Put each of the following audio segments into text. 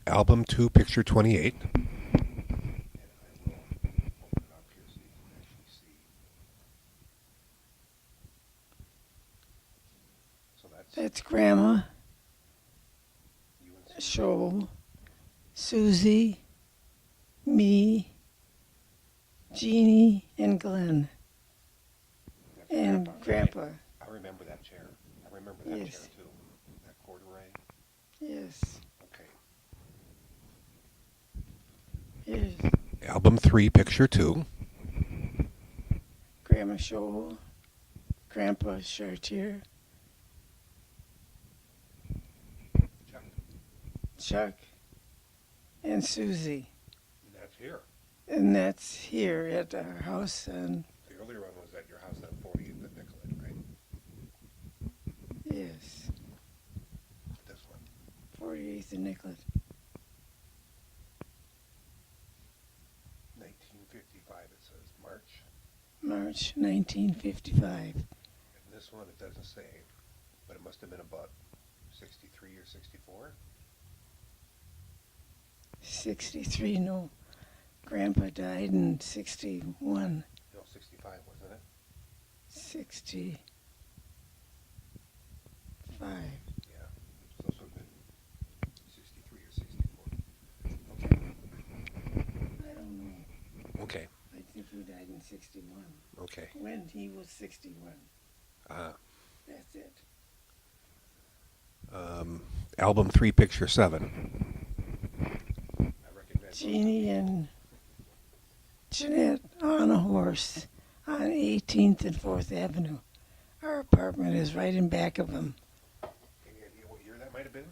Album 2, picture 28. That's Grandma, Shoal, Susie, me, Jeannie, and Glenn, and Grandpa. I remember that chair. I remember that Yes. chair too. That corduroy. Yes. Okay. Here's Album 3, picture 2. Grandma Shoal, Grandpa Chartier, Chuck, and Susie. And that's here. And that's here at our house on, The earlier one was at your house on 40th and Nicollet, right? yes, This one. 48th and Nicollet. 1955, it says March. March 1955. And this one, it doesn't say, but it must have been about 63 or 64. 63, no. Grandpa died in 61. No, 65, wasn't it? 65. Yeah. So this would have been 63 or 64. Okay. I don't know. Okay. I think he died in 61. Okay. When he was 61. That's it. Album 3, picture 7. Jeannie and Jeanette on a horse on 18th and 4th Avenue. Our apartment is right in back of them. Any idea what year that might have been?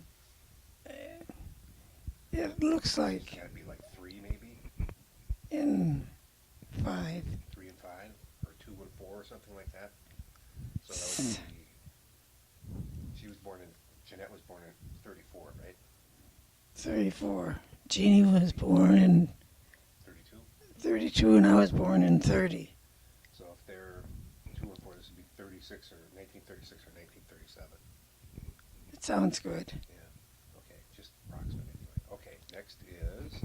It looks like It's got to be like 3 maybe? in 5. 3 and 5? Or 2 and 4 or something like that? So that would be, she was born in, Jeanette was born in 34, right? 34. Jeannie was born in 32? 32 and I was born in 30. So if they're 2 and 4, this would be 36 or 1936 or 1937. It sounds good. Yeah. Okay, just approximate anyway. Okay, next is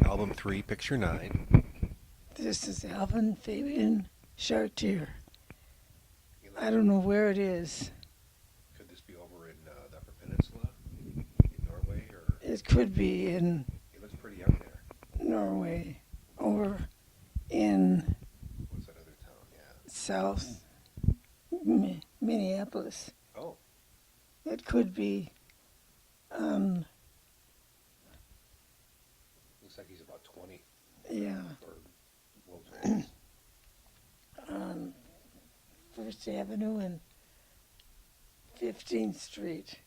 album 3, picture 9. This is Alvin Fabian Chartier. I don't know where it is. Could this be over in the Upper Peninsula in Norway, or It could be in it looks pretty out there? Norway or in What's that other town? Yeah. South Minneapolis. Oh, It could be looks like he's about 20 yeah, or well, 20. on First Avenue and 15th Street,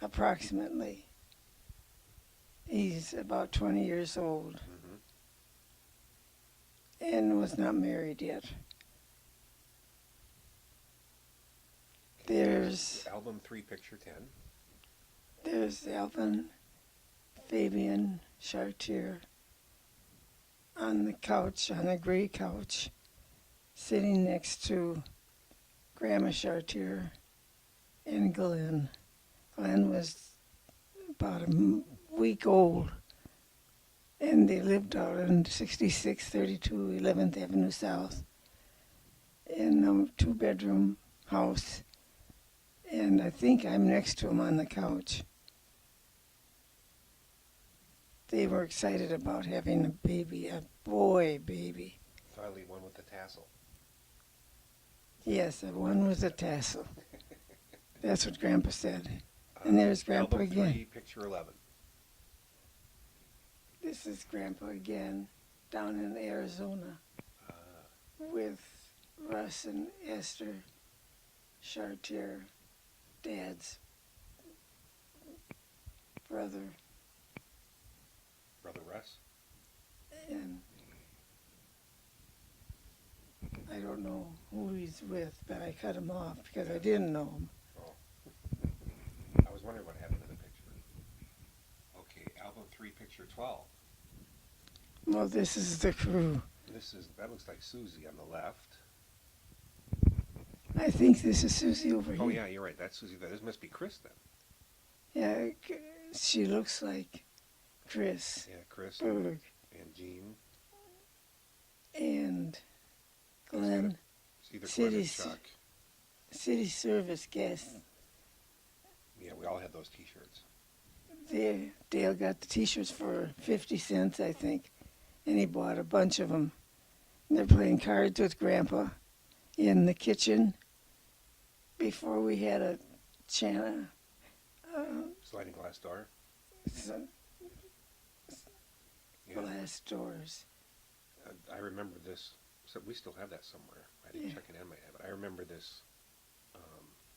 approximately. He's about 20 years old and was not married yet. There's Album 3, picture 10. There's Alvin Fabian Chartier on the couch, on a gray couch, sitting next to Grandma Chartier and Glenn. Glenn was about a week old, and they lived out in 6632 11th Avenue South in a 2-bedroom house. And I think I'm next to him on the couch. They were excited about having a baby, a boy baby. Finally, one with the tassel. Yes, the one with a tassel. That's what Grandpa said. And there's Grandpa Album again. 3, picture 11. This is Grandpa again, down in Arizona with Russ and Esther Chartier, Dad's brother. Brother Russ. And I don't know who he's with, but I cut him off because I didn't know him. Oh. I was wondering what happened to the picture. Okay, album 3, picture 12. Well, this is the crew. That looks like Susie on the left. I think this is Susie over here. Oh yeah, you're right. That's Susie. This must be Chris then. Yeah, She looks like Chris Yeah, Chris Berg and Jean. and It's Glenn, either Glenn or City, Chuck. city service guest. Yeah, we all had those T-shirts. Dale got the T-shirts for 50 cents, I think, and he bought a bunch of them. And they're playing cards with Grandpa in the kitchen before we had a channel. Sliding glass door. Some Yeah, glass doors. I remember this. So we still have that somewhere. I didn't Yeah. check it in my head, but I remember this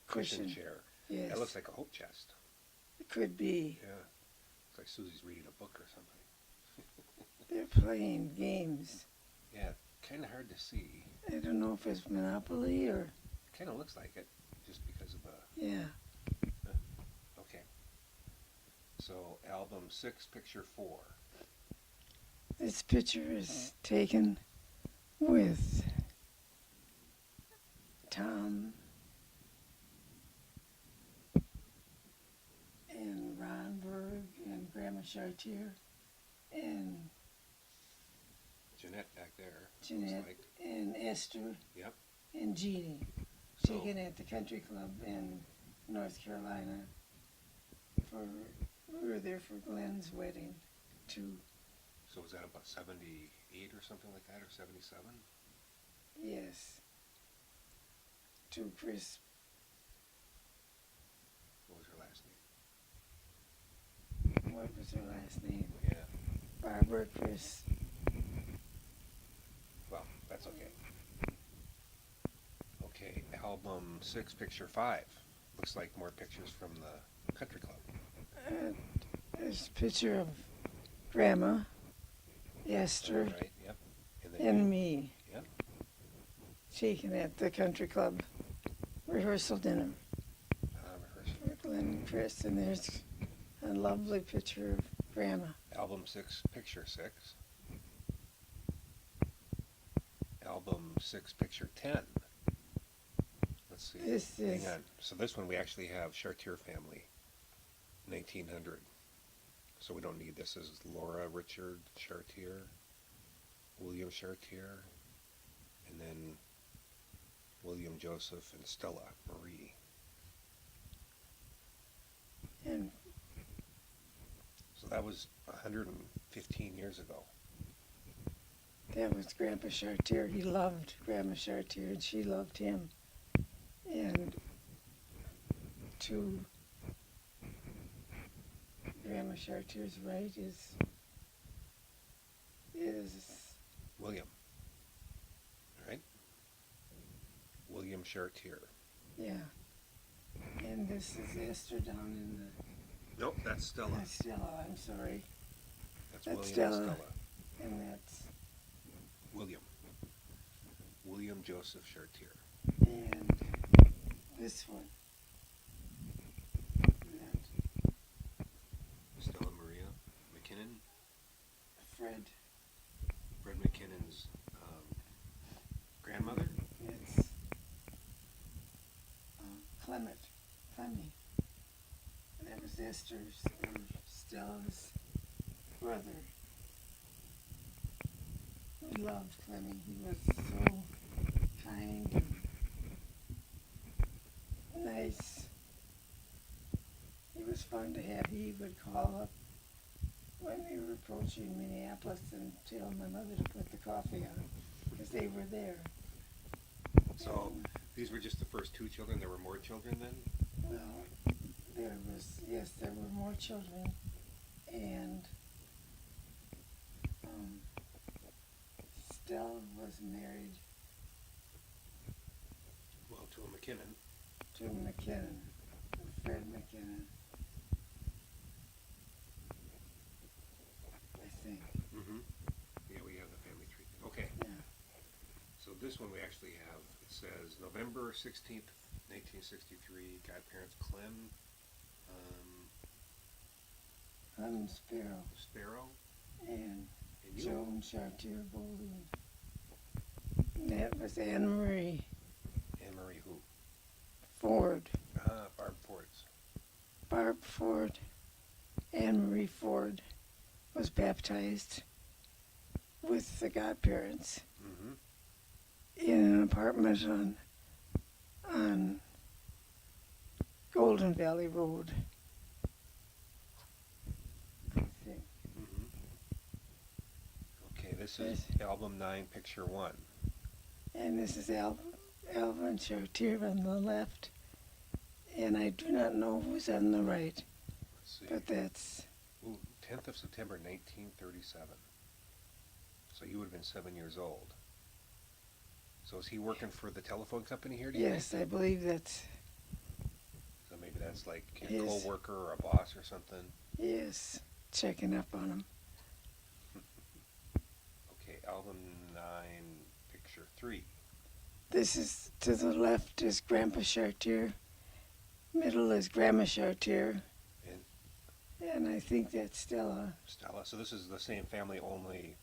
Cushion. cushion chair. Yes. That looks like a hope chest. It could be. Yeah, it's like Susie's reading a book or something. They're playing games. Yeah, kind of hard to see. I don't know if it's Monopoly or, Kind of looks like it, just because of the. yeah. Okay. So album 6, picture 4. This picture is taken with Tom and Ron Berg and Grandma Chartier and Jeanette back there. looks Jeanette like. and Esther Yep. and Jeannie, So taken at the country club in North Carolina. We were there for Glenn's wedding too. so was that about 78 or something like that, or 77? Yes. To Chris. What was her last name? What was her last name? Yeah. Barbara Chris. Well, that's okay. Okay, album 6, picture 5. Looks like more pictures from the country club. There's a picture of Grandma, Esther, Right, yep. then and you. me. Yep. Taken at the country club rehearsal dinner Rehearsal. for Glenn and Chris. And there's a lovely picture of Grandma. Album 6, picture 6. Album 6, picture 10. Let's see. This is Hang on. So this one we actually have Chartier family, 1900. So we don't need this. This is Laura Richard Chartier, William Chartier, and then William Joseph and Stella Marie. and So that was 115 years ago. that was Grandpa Chartier. He loved Grandma Chartier, and she loved him. And to Grandma Chartier's right is William. Right? William Chartier. yeah. And this is Esther down in Nope, that's Stella. the Stella. I'm sorry, That's that's William Stella. and Stella. and that's William. William Joseph Chartier. and this one. And Stella Maria McKinnon. Fred. Fred McKinnon's grandmother. It's Clemmy. That was Esther's or Stella's brother. We loved Clemmy. He was so kind and nice. He was fun to have. He would call up when we were approaching Minneapolis and tell my mother to put the coffee on because they were there. So these were just the first 2 children. There were more children then? Well, there were more children, and Stella was married Well, to a McKinnon. to McKinnon, Fred McKinnon, I think. Mm-hmm. Yeah, we have the family tree. Okay. Yeah. So this one we actually have, it says November 16th, 1963, godparents Clem Sparrow Sparrow and and you. Joan Chartier Bowling. That was Anne Marie Anne Marie who? Ford, Barb Ford's. Barb Ford, Anne Marie Ford was baptized with the godparents Mm-hmm. in an apartment on Golden Valley Road. I think. Mm-hmm. Okay, this is Yes. album 9, picture 1. And this is Alvin Chartier on the left. And I do not know who's on the right, Let's see. but that's, Ooh, 10th of September 1937. So you would have been 7 years old. So is he working for the telephone company here, do you yes, think? I believe that's, So maybe that's like a His- co-worker or a boss or something. yes, checking up on him. Okay, album 9, picture 3. This is, to the left is Grandpa Chartier, middle is Grandma Chartier, and I think that's Stella. Stella. So this is the same family, only,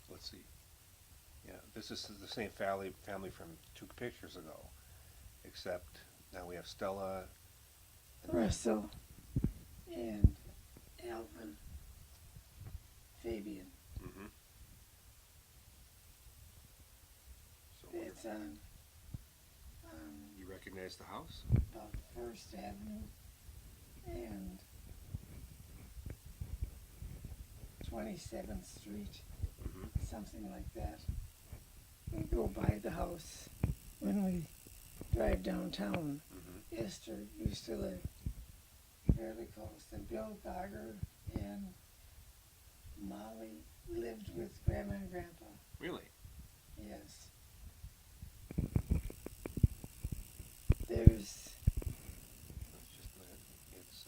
let's see. Yeah, this is the same family from 2 pictures ago, except now we have Stella. And Russell and Alvin Fabian. Mm-hmm. So It's on you recognize the house? about First Avenue and 27th Street, Mm-hmm. something like that. We go by the house when we drive downtown. Mm-hmm. Esther used to live fairly close, and Bill Gogger and Molly lived with Grandma and Grandpa. Really? Yes. There's, Let's just let it, it's,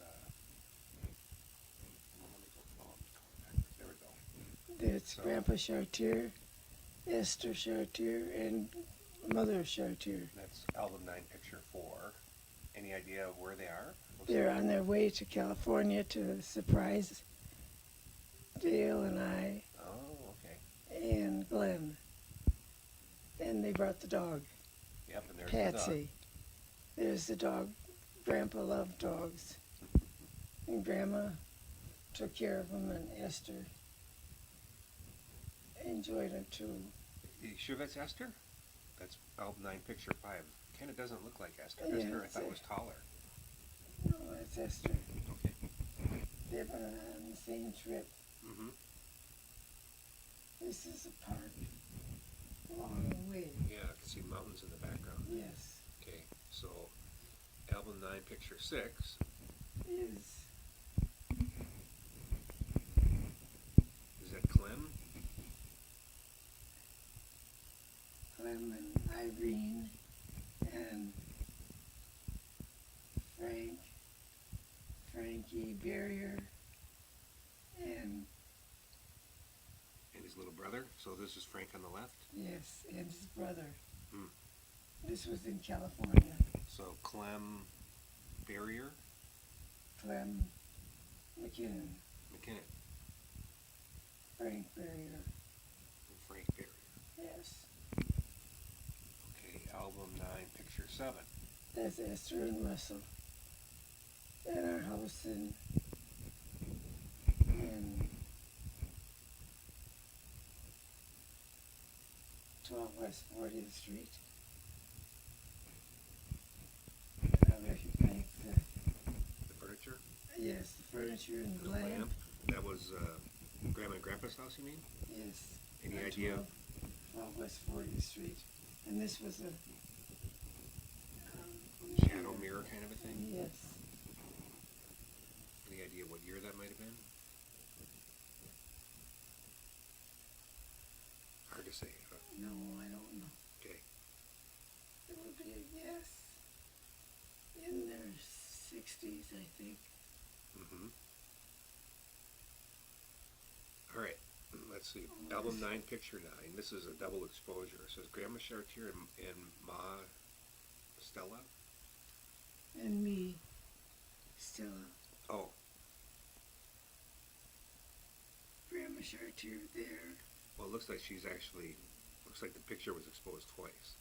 let me go, oh, I'm going backwards. There we go. there's So- Grandpa Chartier, Esther Chartier, and Mother Chartier. That's album 9, picture 4. Any idea of where they are? Looks They're like- on their way to California to surprise Dale and I Oh, okay. and Glenn. And they brought the dog, Yep, and there's the dog. Patsy. There's the dog. Grandpa loved dogs. And Grandma took care of him, and Esther enjoyed it too. You sure that's Esther? That's album 9, picture 5. Kind of doesn't look like Esther. Yeah, Esther, I it's thought a- was taller. No, that's Esther. Okay. They've been on the same trip. Mm-hmm. This is a park along the way. Yeah, I can see mountains in the background. Yes, Okay, so album 9, picture 6. is Is that Clem? Clem and Irene and Frankie Barrier and And his little brother? So this is Frank on the left? yes, and his brother. Hmm. This was in California. So Clem Barrier? Clem McKinnon, McKinnon. Frank Barrier. And Frank Barrier. Yes, Okay, album 9, picture 7. that's Esther and Russell. And our house in 12 West 40th Street. I recognize The furniture? yes, the furniture and The the lamp. lamp? That was Grandma and Grandpa's house, you mean? Yes. Any on idea? 12 West 40th Street. And this was a Shadow mirror kind of a thing? yes. Any idea what year that might have been? Hard to say. Huh? No, I don't know. Okay. It would be a guess. In their 60s, I think. Mm-hmm. All right. Let's see. Album 9, picture 9. This is a double exposure. It says Grandma Chartier and Ma Stella. And me, Stella. Oh, Grandma Chartier there. well, it looks like looks like the picture was exposed twice.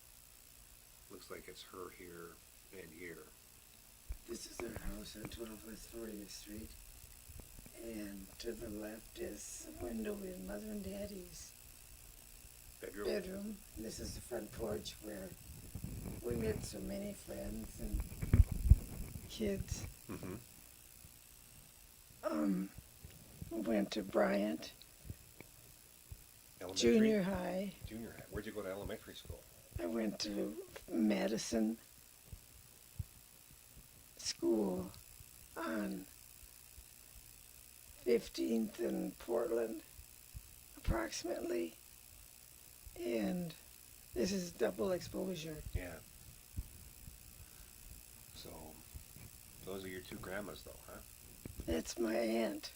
Looks like it's her here and here. This is our house on 12 West 40th Street. And to the left is a window in Mother and Daddy's Bedroom. bedroom. This is the front porch where we met so many friends and kids. Mm-hmm. We went to Elementary? Bryant Junior High. Junior high. Where'd you go to elementary school? I went to Madison School on 15th and Portland, approximately. And this is double exposure. Yeah. So, those are your two grandmas, though, huh? That's my aunt.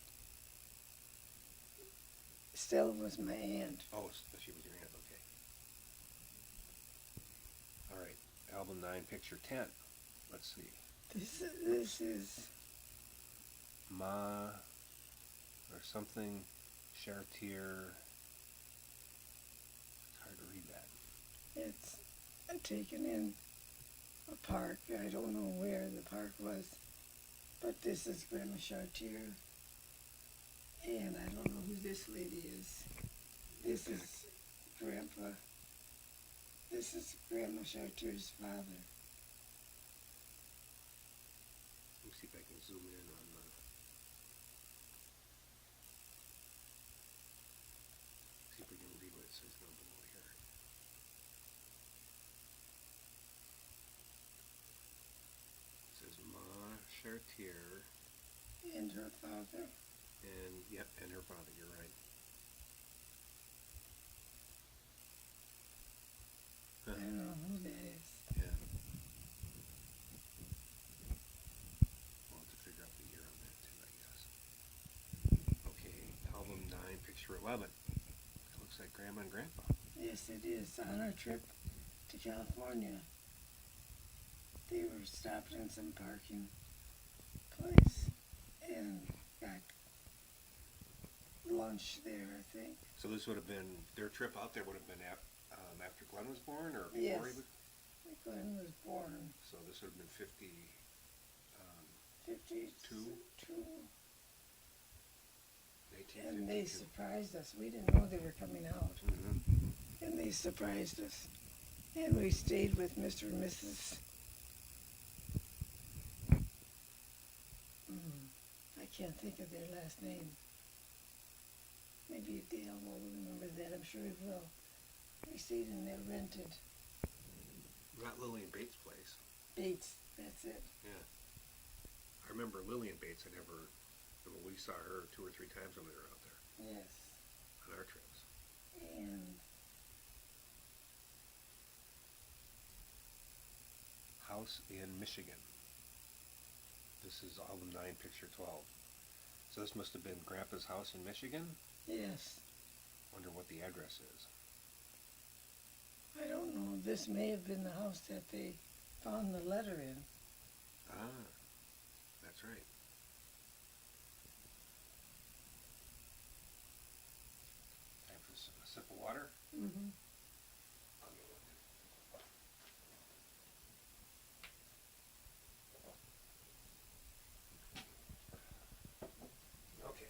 Stella was my aunt. Oh, she was your aunt. Okay. All right. Album 9, picture 10. Let's see. This is Ma or something. Chartier. It's hard to read that. it's taken in a park. I don't know where the park was, but this is Grandma Chartier, and I don't know who this lady is. This is Grandpa. This is Grandma Chartier's father. Let me see if I can zoom in on the. See if we can read what it says down below here. It says Ma Chartier And her father. and yep, and her father. You're right. I don't know who that is. Yeah. We'll have to figure out the year on that too, I guess. Okay, album 9, picture 11. It looks like Grandma and Grandpa. Yes, it is. On our trip to California, they were stopped in some parking place and got lunch there, I think. So this would have been, their trip out there would have been after Glenn was born or before Yes. he was? Glenn was born So this would have been 50, 52. 1852. And they surprised us. We didn't know they were coming out. Mm-hmm. And they surprised us. And we stayed with Mr. and Mrs. I can't think of their last name. Maybe Dale will remember that. I'm sure he will. We stayed in their rented Not Lillian Bates' place. Bates. That's it. Yeah. I remember Lillian Bates. We saw her 2 or 3 times when we were out there Yes. on our trips. And House in Michigan. This is album 9, picture 12. So this must have been Grandpa's house in Michigan? yes, Wonder what the address is. I don't know. This may have been the house that they found the letter in. Ah, that's right. Time for a sip of water? Mm-hmm. Okay.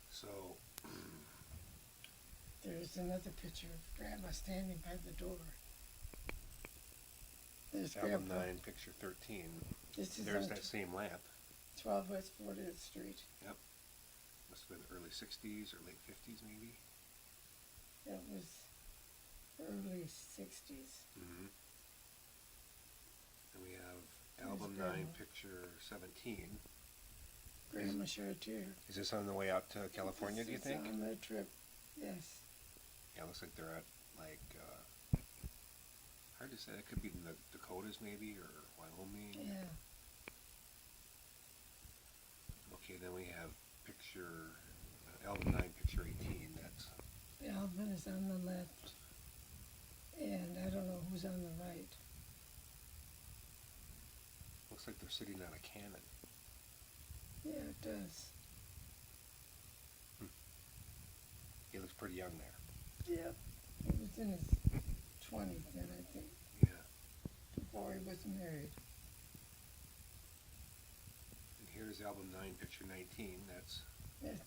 So, There's another picture of Grandma standing by the door. There's album Grandpa. 9, picture 13. This is There's on that same lamp. 12 West 40th Street. Must have been the early 60s or late 50s, maybe. It was early 60s. Mm-hmm. And we have There's album Grandma. 9, picture 17. Grandma Chartier. Is this on the way out to California, do you This is think? on their trip. Yes. Yeah, looks like they're at, like, hard to say. It could be in the Dakotas, maybe, or Wyoming. Yeah. Okay, then we have picture, album 9, picture 18. That's, The album is on the left. And I don't know who's on the right. looks like they're sitting on a cannon. Yeah, it does. He looks pretty young there. Yeah. He was in his 20s then, I think, Yeah. before he was married. And here's Here's album 9, picture 19. That's Yes,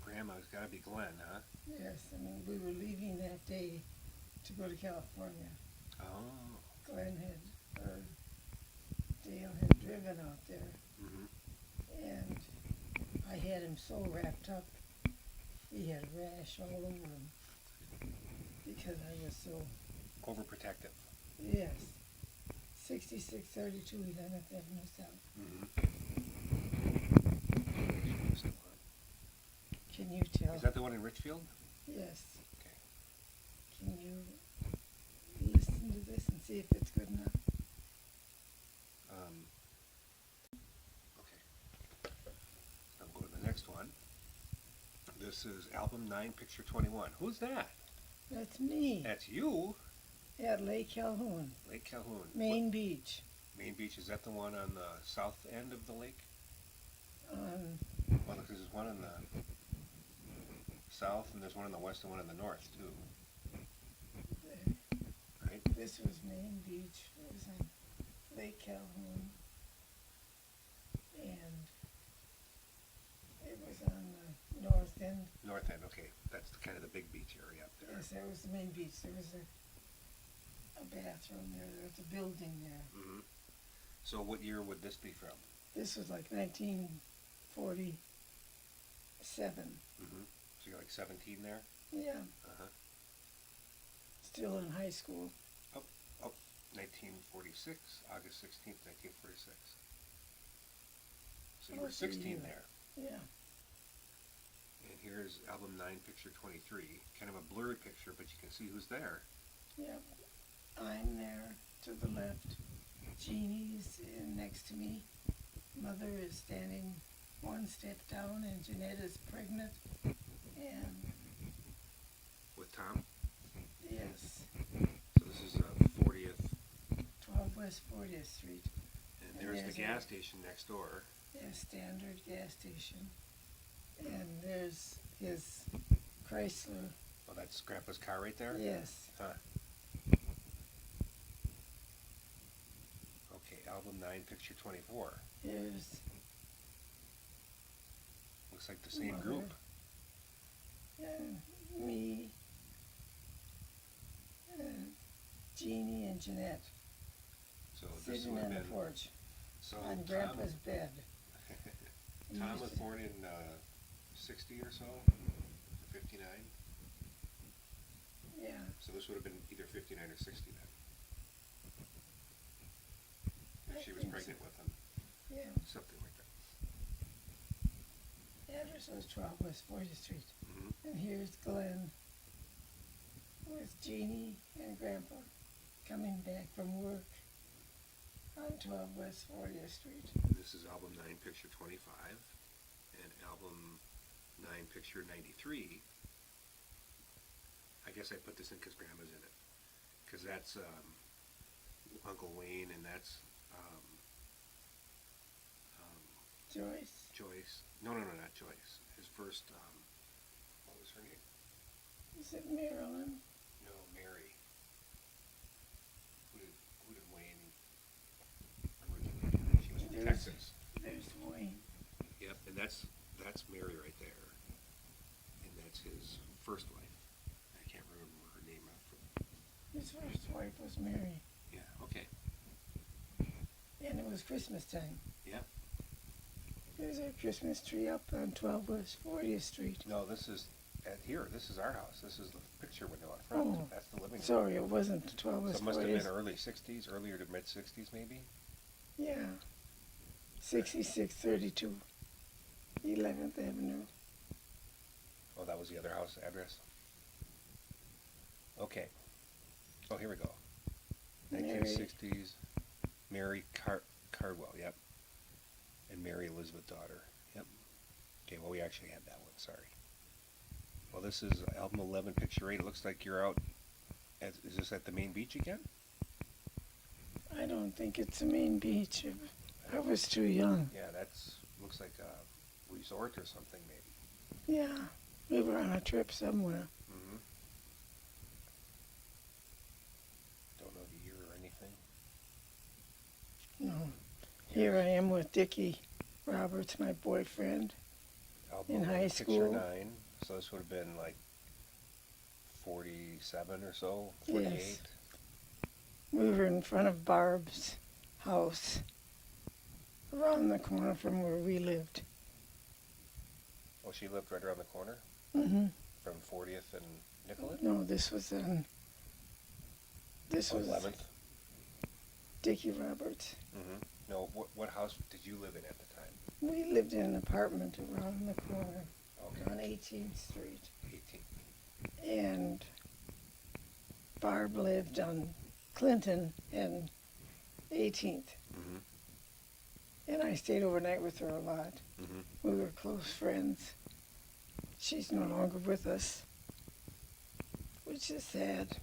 Grandma's got to be Glenn, huh? yes, and we were leaving that day to go to California. Oh. Glenn had, or Dale had driven out there, Mm-hmm. and I had him so wrapped up, he had a rash all over him because I was so, Overprotective. yes, 6632 11th Avenue South. Mm-hmm. Can you tell? Is that the one in Richfield? Yes. Okay. Can you listen to this and see if it's good enough? Okay. I'll go to the next one. This is album 9, picture 21. Who's that? That's me That's you? at Lake Calhoun, Lake Calhoun. Main Beach. Main Beach, is that the one on the south end of the lake? Well, because there's one in the south, and there's one in the west and one in the north, too. There. Right? This was Main Beach. It was on Lake Calhoun. And it was on the north end. North end, okay. That's kind of the big beach area up there. Yes, that was the main beach. There was a bathroom there. There was a building there. Mm-hmm. So what year would this be from? This was like 1947. Mm-hmm. So you're like 17 there? Yeah, Uh-huh. still in high school. 1946, August 16th, 1946. So you Oh, were 16 you. there. Yeah. And here's album 9, picture 23. Kind of a blurred picture, but you can see who's there. Yep. I'm there to the left. Jeannie's in next to me. Mother is standing one step down, and Jeanette is pregnant. And With Tom. yes, So this is 40th. 12 West 40th Street. And And there's the there's gas station next door. A standard gas station. And there's his Chrysler. Oh, that's Grandpa's car right there? Yes. Huh. Okay, album 9, picture 24. Here's Looks like the same Mother. group. and me, and Jeannie and Jeanette So this sitting would on have the been. porch So on Tom, Grandpa's bed. Tom was born in 60 or so? 59? Yeah, So this would have been either 59 or 60 then. I If she was think pregnant so. with him. yeah. Something like that. The address was 12 West 40th Street. Mm-hmm. And here's Glenn with Jeannie and Grandpa coming back from work on 12 West 40th Street. This is album 9, picture 25. And album 9, picture 93. I guess I put this in because Grandma's in it. Because that's Uncle Wayne, and that's Joyce. Joyce. No, not Joyce. His first, what was her name? Is it Marilyn? No, Mary. Who did Wayne originally? She was from There's- Texas. There's Wayne. Yep, and that's Mary right there. And that's his first wife. I can't remember her name. His first wife was Mary. Yeah, okay. And it was Christmas time. Yep. There's a Christmas tree up on 12 West 40th Street. No, this is at here. This is our house. This is the picture window out front. Oh, That's the living room. sorry, it wasn't 12 So West it must have been 40th. early 60s, earlier to mid 60s maybe? Yeah. 6632 11th Avenue. Oh, that was the other house address? Okay. Oh, here we go. Mary. 1960s. Mary Cardwell, yep. And Mary Elizabeth daughter, yep. Okay, well, we actually had that one, sorry. Well, this is album 11, picture 8. It looks like you're out is this at the main beach again? I don't think it's the main beach. I was too young. Yeah, that's looks like a resort or something maybe. Yeah, we were on a trip somewhere. Mm-hmm. Don't know the year or anything. No. Here I am with Dickie Roberts, my boyfriend. Album In 11, high picture school. 9. So this would have been like 47 or so, 48. Yes. We were in front of Barb's house, around the corner from where we lived. Oh, she lived right around the corner Hmm. from 40th and Nicollet? No, this was Oh, 11th? Dickie Roberts. Mm-hmm. No, what house did you live in at the time? We lived in an apartment around the corner Okay. on 18th Street. 18. And Barb lived on Clinton and 18th. Mm-hmm. And I stayed overnight with her a lot. Mm-hmm. We were close friends. She's no longer with us, which is sad.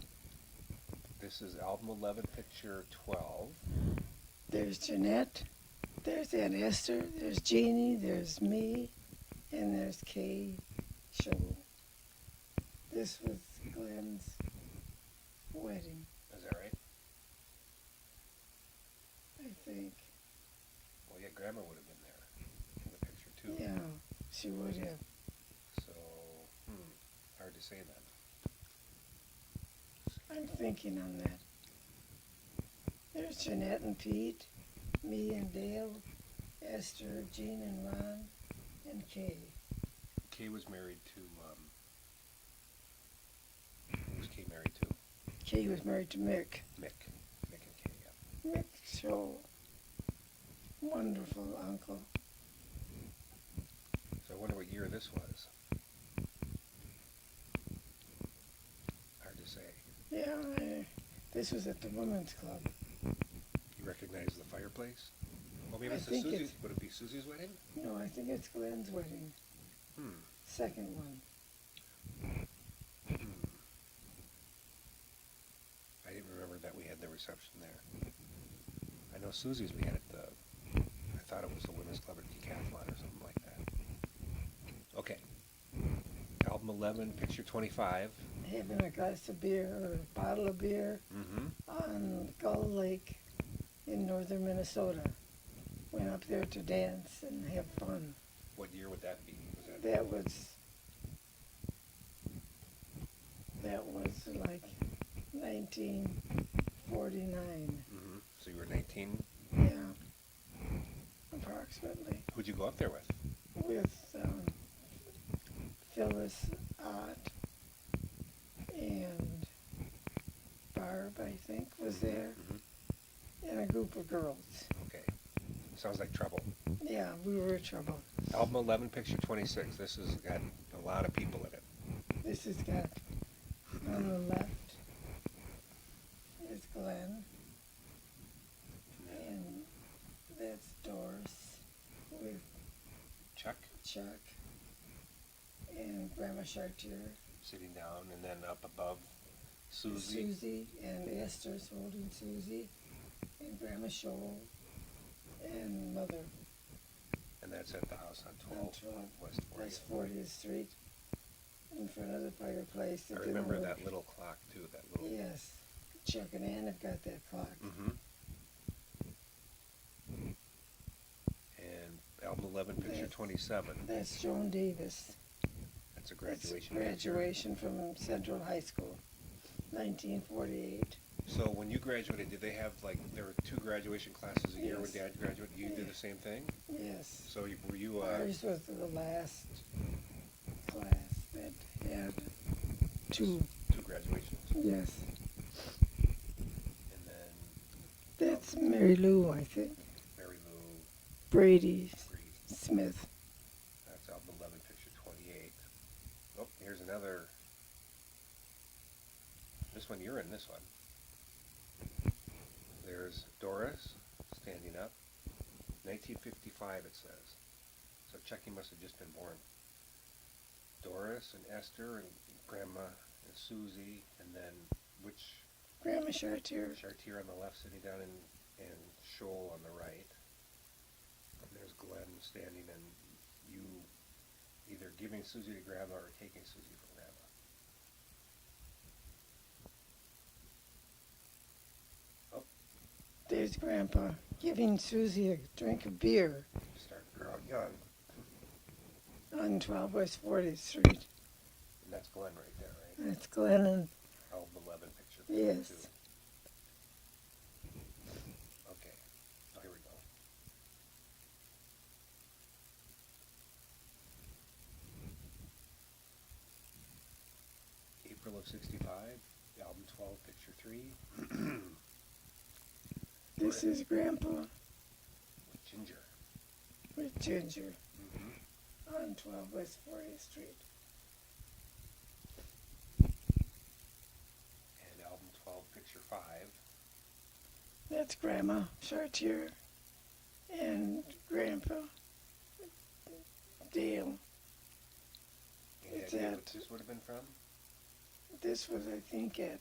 This is album 11, picture 12. There's Jeanette, there's Aunt Esther, there's Jeannie, there's me, and there's Kay Show. This was Glenn's wedding, Is that right? I think. Well, yeah, Grandma would have been there in the picture too. Yeah, she would have. So, hard to say then. I'm thinking on that. There's Jeanette and Pete, me and Dale, Esther, Jean and Ron, and Kay. Kay was married to, who was Kay married to? Kay was married to Mick. Mick. Mick and Kay, yeah. Mick Show. Wonderful uncle. So I wonder what year this was. Hard to say. Yeah, this was at the Women's Club. You recognize the fireplace? Well, maybe I it's think Susie's. it's- Would it be Susie's wedding? No, I think it's Glenn's wedding. Second one. I didn't remember that we had the reception there. I know Susie's we had at the, I thought it was the Women's Club at Decathlon or something like that. Okay. Album 11, picture 25. Having a glass of beer or a bottle of beer Mm-hmm. on Gull Lake in northern Minnesota. Went up there to dance and have fun. What year would that be? That was like 1949. Mm-hmm. So you were 19. Yeah, approximately. Who'd you go up there with? With Phyllis Ott and Barb, I think, was there, Mm-hmm. and a group of girls. Okay. Sounds like trouble. Yeah, we were in trouble. Album 11, picture 26. This has got a lot of people in it. This has got, on the left is Glenn, and that's Doris with Chuck Chuck and Grandma Chartier. sitting down, and then up above, Susie. Susie and Esther's holding Susie, and Grandma Shoal, and Mother And that's at the house on 12, on 12 West 40th. West 40th Street, in front of the fireplace. I that didn't remember work. that little clock too, that little. Yes, Chuck and Ann have got that clock. Mm-hmm. And album 11, picture That's- 27. That's Joan Davis. That's a That's graduation picture. graduation from Central High School, 1948. So when you graduated, did they have like, there were 2 graduation classes a year when Yes. Dad graduated? You did Yeah. the same thing? Yes. So were you, Ours was the last class that had 2. 2 graduations? Yes. And then That's Mary Lou, I think. Mary Lou Brady Reed. Smith. That's album 11, picture 28. Oh, here's another. This one, you're in this one. There's Doris standing up. 1955 it says. So Chucky must have just been born. Doris and Esther and Grandma and Susie, and then which Grandma Chartier. Chartier on the left sitting down and Shoal on the right. And there's Glenn standing and you either giving Susie to Grandma or taking Susie from Grandma. There's Grandpa giving Susie a drink of beer. Starting her out young. On 12 West 40th Street. And that's Glenn right there, right? That's Glenn and, Album 11 picture. yes. 52. Okay. Oh, here we go. April of 65, album 12, picture 3. This is Grandpa With Ginger. with Ginger Mm-hmm. on 12 West 40th Street. And album 12, picture 5. That's Grandma Chartier and Grandpa Dale. Any It's idea at- what this would have been from? This was, I think, at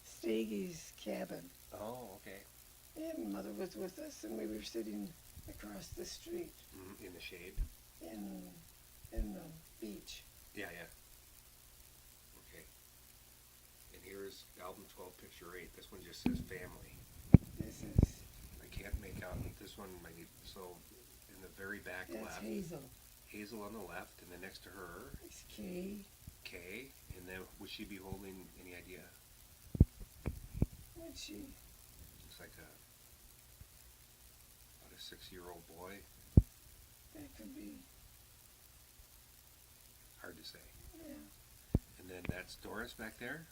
Stagey's cabin. Oh, okay. And Mother was with us, and we were sitting across the street Mm-hmm. In the shade. in the beach. Yeah, yeah. Okay. And here's album 12, picture 8. This one just says family. This is I can't make out this one. I need, so in the very back that's left, Hazel. Hazel on the left, and then next to her, It's Kay. Kay. And then would she be holding any idea? Would she? Looks like about a 6-year-old boy. That could be. Hard to say. Yeah. And then that's Doris back there.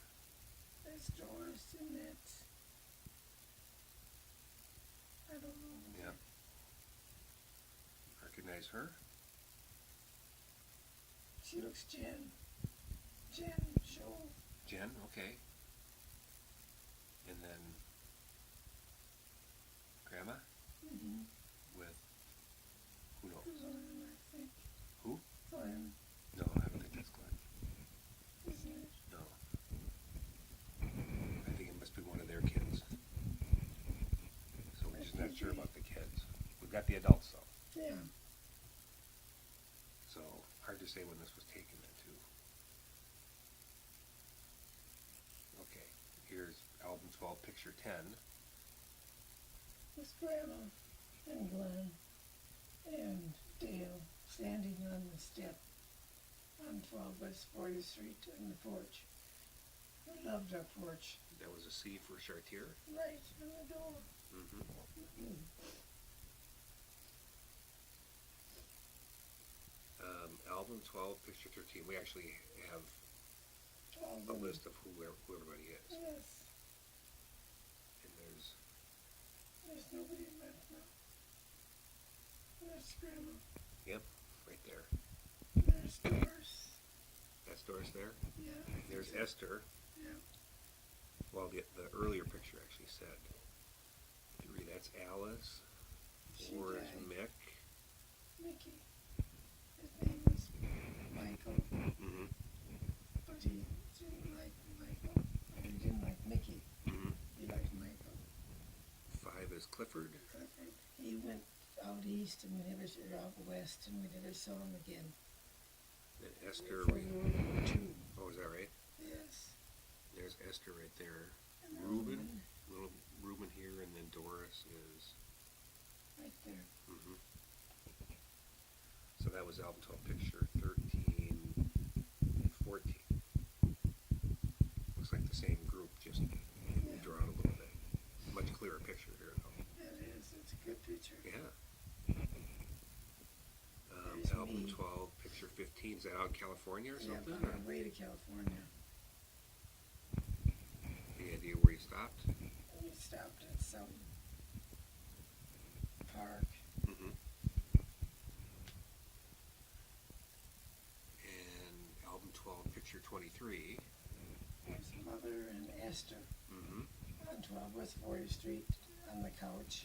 That's Doris, and that's. I don't know. Yeah. Recognize her? She looks Jen. Jen Show. Jen. Okay. And then Grandma Mm-hmm. with who knows? Glenn, I think. Who? Glenn, No, I don't think that's Glenn. isn't it? No. I think it must be one of their kids. So we're just not sure about the kids. We've got the adults though. Yeah. So hard to say when this was taken then too. Okay, here's album 12, picture 10. It's Grandma and Glenn and Dale standing on the step on 12 West 40th Street on the porch. We loved our porch. That was a C for Chartier. Right on the door. Mm-hmm. Album 12, picture 13. We actually have All a the- list of who everybody is. Yes. And there's There's nobody left now. There's Grandma. right there. There's Doris. That's Doris there. Yeah. There's Esther. Yeah. Well, the earlier picture actually said, if you read, that's Alice. She Or is died. Mick. Mickey. His name was Michael, Mm-hmm. but he didn't like Michael. Or he didn't like Mickey. Mm-hmm. He liked Michael. 5 is Clifford. Clifford. He went out east and we never, or out west, and we never saw him again. And Esther. For World War II. Oh, is that right? Yes. There's Esther right there. And then Reuben. Little Reuben here, and then Doris is. right there. Mm-hmm. So that was album 12, picture 13 and 14. Looks like the same group, just drawn a little bit. Much clearer picture here, though. It is. It's a good picture. Yeah. There's Album me. 12, picture 15. Is that out in California or Yeah, something? on our way to California. Any idea where you stopped? We stopped at some park. Mm-hmm. And album 12, picture 23. There's Mother and Esther Mm-hmm. on 12 West 40th Street on the couch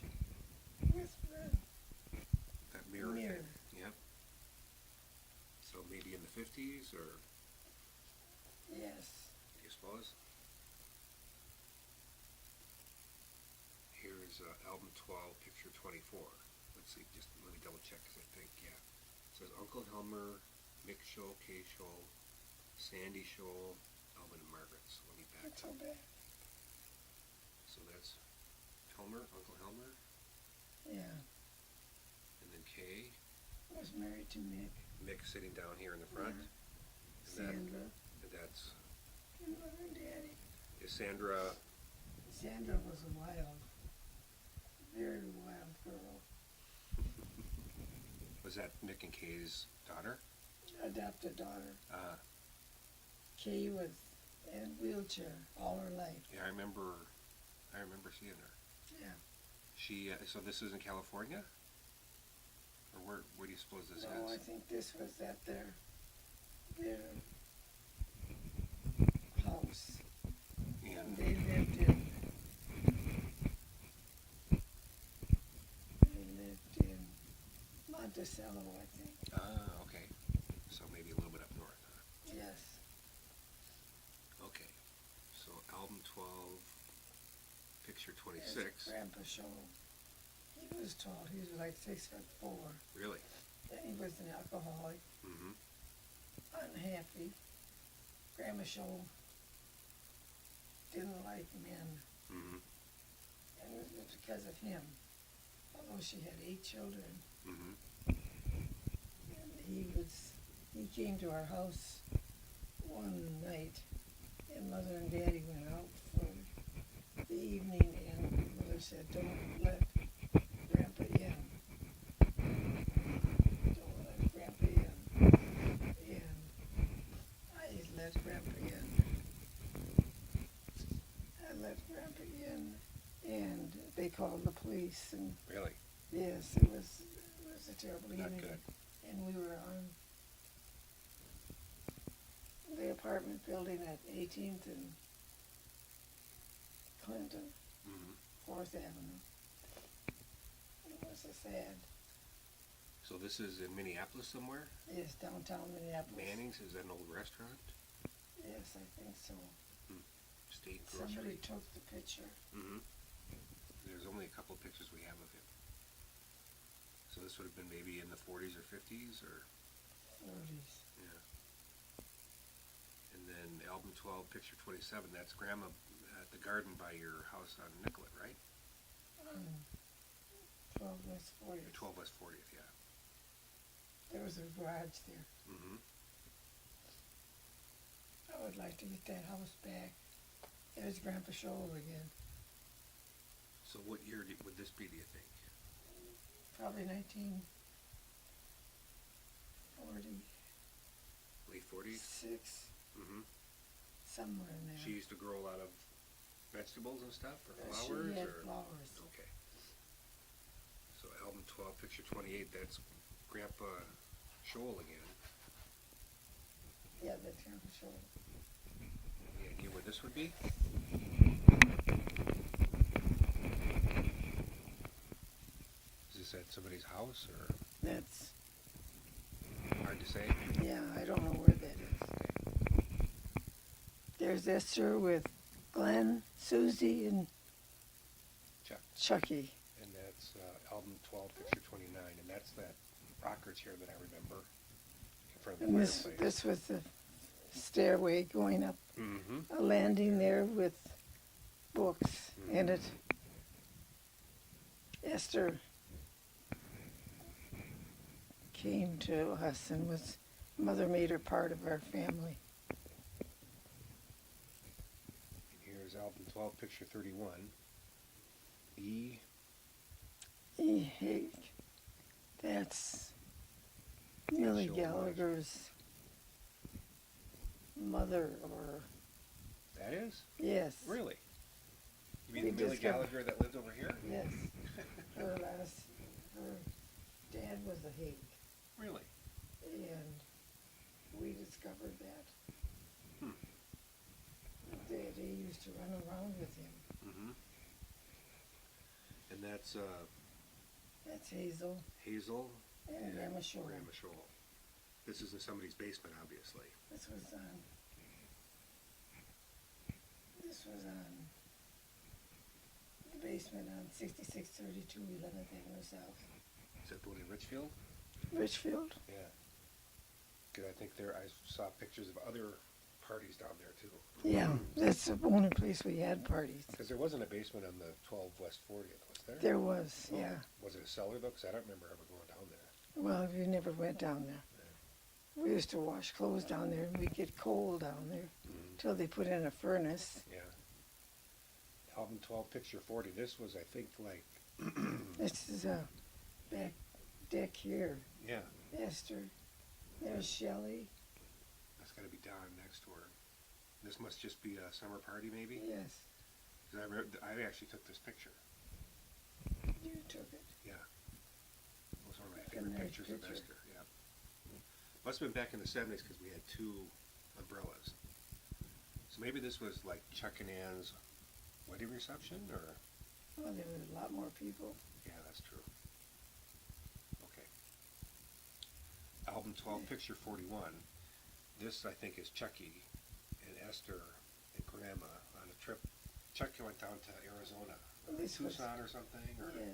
with That mirror. Mirror. Thing. Yep. So maybe in the 50s, or yes. you suppose? Here's album 12, picture 24. Let's see, just let me double check, because I think, yeah. It says Uncle Helmer, Mick Scholl, Kay Scholl, Sandy Scholl, Alvin and Margaret. So let me back Not so up. bad. So that's Helmer, Uncle Helmer. Yeah. And then Kay. Was married to Mick. Mick sitting down here in the front. Yeah. Sandra. And that's. And Mother and Daddy. Is Sandra. Sandra was a wild, very wild girl. Was that Mick and Kay's daughter? Adopted daughter. Kay Kay was in wheelchair all her life. Yeah, I remember seeing her. Yeah. She. So this is in California. Or where do you suppose this No, is? I think this was at their house. Yeah. And they lived in Monticello, I think. Okay. So maybe a little bit up north, huh? Yes. Okay. So album 12, picture Yes, 26. Grandpa Show. He was tall. He was like 6'4". Really? And he was an alcoholic, Mm-hmm. unhappy. Grandma Show didn't like men, Mm-hmm. and it was because of him. Although she had 8 children, Mm-hmm. and he came to our house one night, and Mother and Daddy went out for the evening, and Mother said, "Don't let Grandpa in. Don't let Grandpa in." And I let Grandpa in. I let Grandpa in, and they called the police, and Really? yes, it was a terrible Not evening. good. And we were on the apartment building at 18th and Clinton, Mm-hmm. 4th Avenue. It was a sad, So this is in Minneapolis somewhere? yes, downtown Minneapolis. Manning's? Is that an old restaurant? Yes, I think so. State Somebody grocery? took the picture. Mm-hmm. There's only a couple pictures we have of him. So this would have been maybe in the 40s or 50s, or 40s. yeah. And then album 12, picture 27. That's Grandma at the garden by your house on Nicollet, right? 12 West 40th. 12 West 40th, yeah. There was a garage there. Mm-hmm. I would like to get that house back. There's Grandpa Shoal again. So what year would this be, do you think? Probably 1946, Late 40s? Mm-hmm. somewhere in there. She used to grow a lot of vegetables and stuff, or She flowers? had or? flowers. Okay. So album 12, picture 28, that's Grandpa Shoal again. Yeah, that's Grandpa Shoal. Any idea where this would be? Is this at somebody's house, or That's, hard to say? yeah, I don't know where that is. There's Esther with Glenn, Susie, and Chuck. Chucky. And that's album 12, picture 29, and that's that rocker chair that I remember in front of the And this fireplace. was the stairway going up Mm-hmm. a landing there with books in it. Esther came to us and was, Mother made her part of our family. And here's album 12, picture 31. E. Hey, that's Millie Show Gallagher's mother, or That is? yes, Really? You mean We the Millie just got- Gallagher that lived over here? yes. Her dad was a Hague, Really? and we discovered that. They used to run around with him. Mm-hmm. And that's That's Hazel Hazel and Grandma Shoal. Grandma Shoal. This is in somebody's basement, obviously. This was on the basement on 6632 11th Avenue South. Is that the one in Richfield? Richfield. Yeah. Because I think I saw pictures of other parties down there too. Yeah, that's the only place we had parties. Because there wasn't a basement on the 12 West 40th, was there? There was, Oh, yeah. Was it a cellar though? Because I don't remember ever going down there. Well, we never went down there. We used to wash clothes down there, and we'd get cold down there Mm-hmm. till they put in a furnace. Yeah. Album 12, picture 40. This was, I think, like, This is a back deck here. yeah, Esther. There's Shelley. that's got to be Don next to her. This must just be a summer party, maybe? Yes, Because I actually took this picture. you took it. Yeah. It was one of my That's a favorite nice pictures of picture. Esther. Yeah. Must have been back in the 70s because we had two umbrellas. So maybe this was like Chuck and Ann's wedding reception, or? Well, there was a lot more people. Yeah, that's true. Okay. Album 12, picture 41. This, I think, is Chucky and Esther and Grandma on a trip. Chucky went down to Arizona, This was- Tucson or something, or? Yes,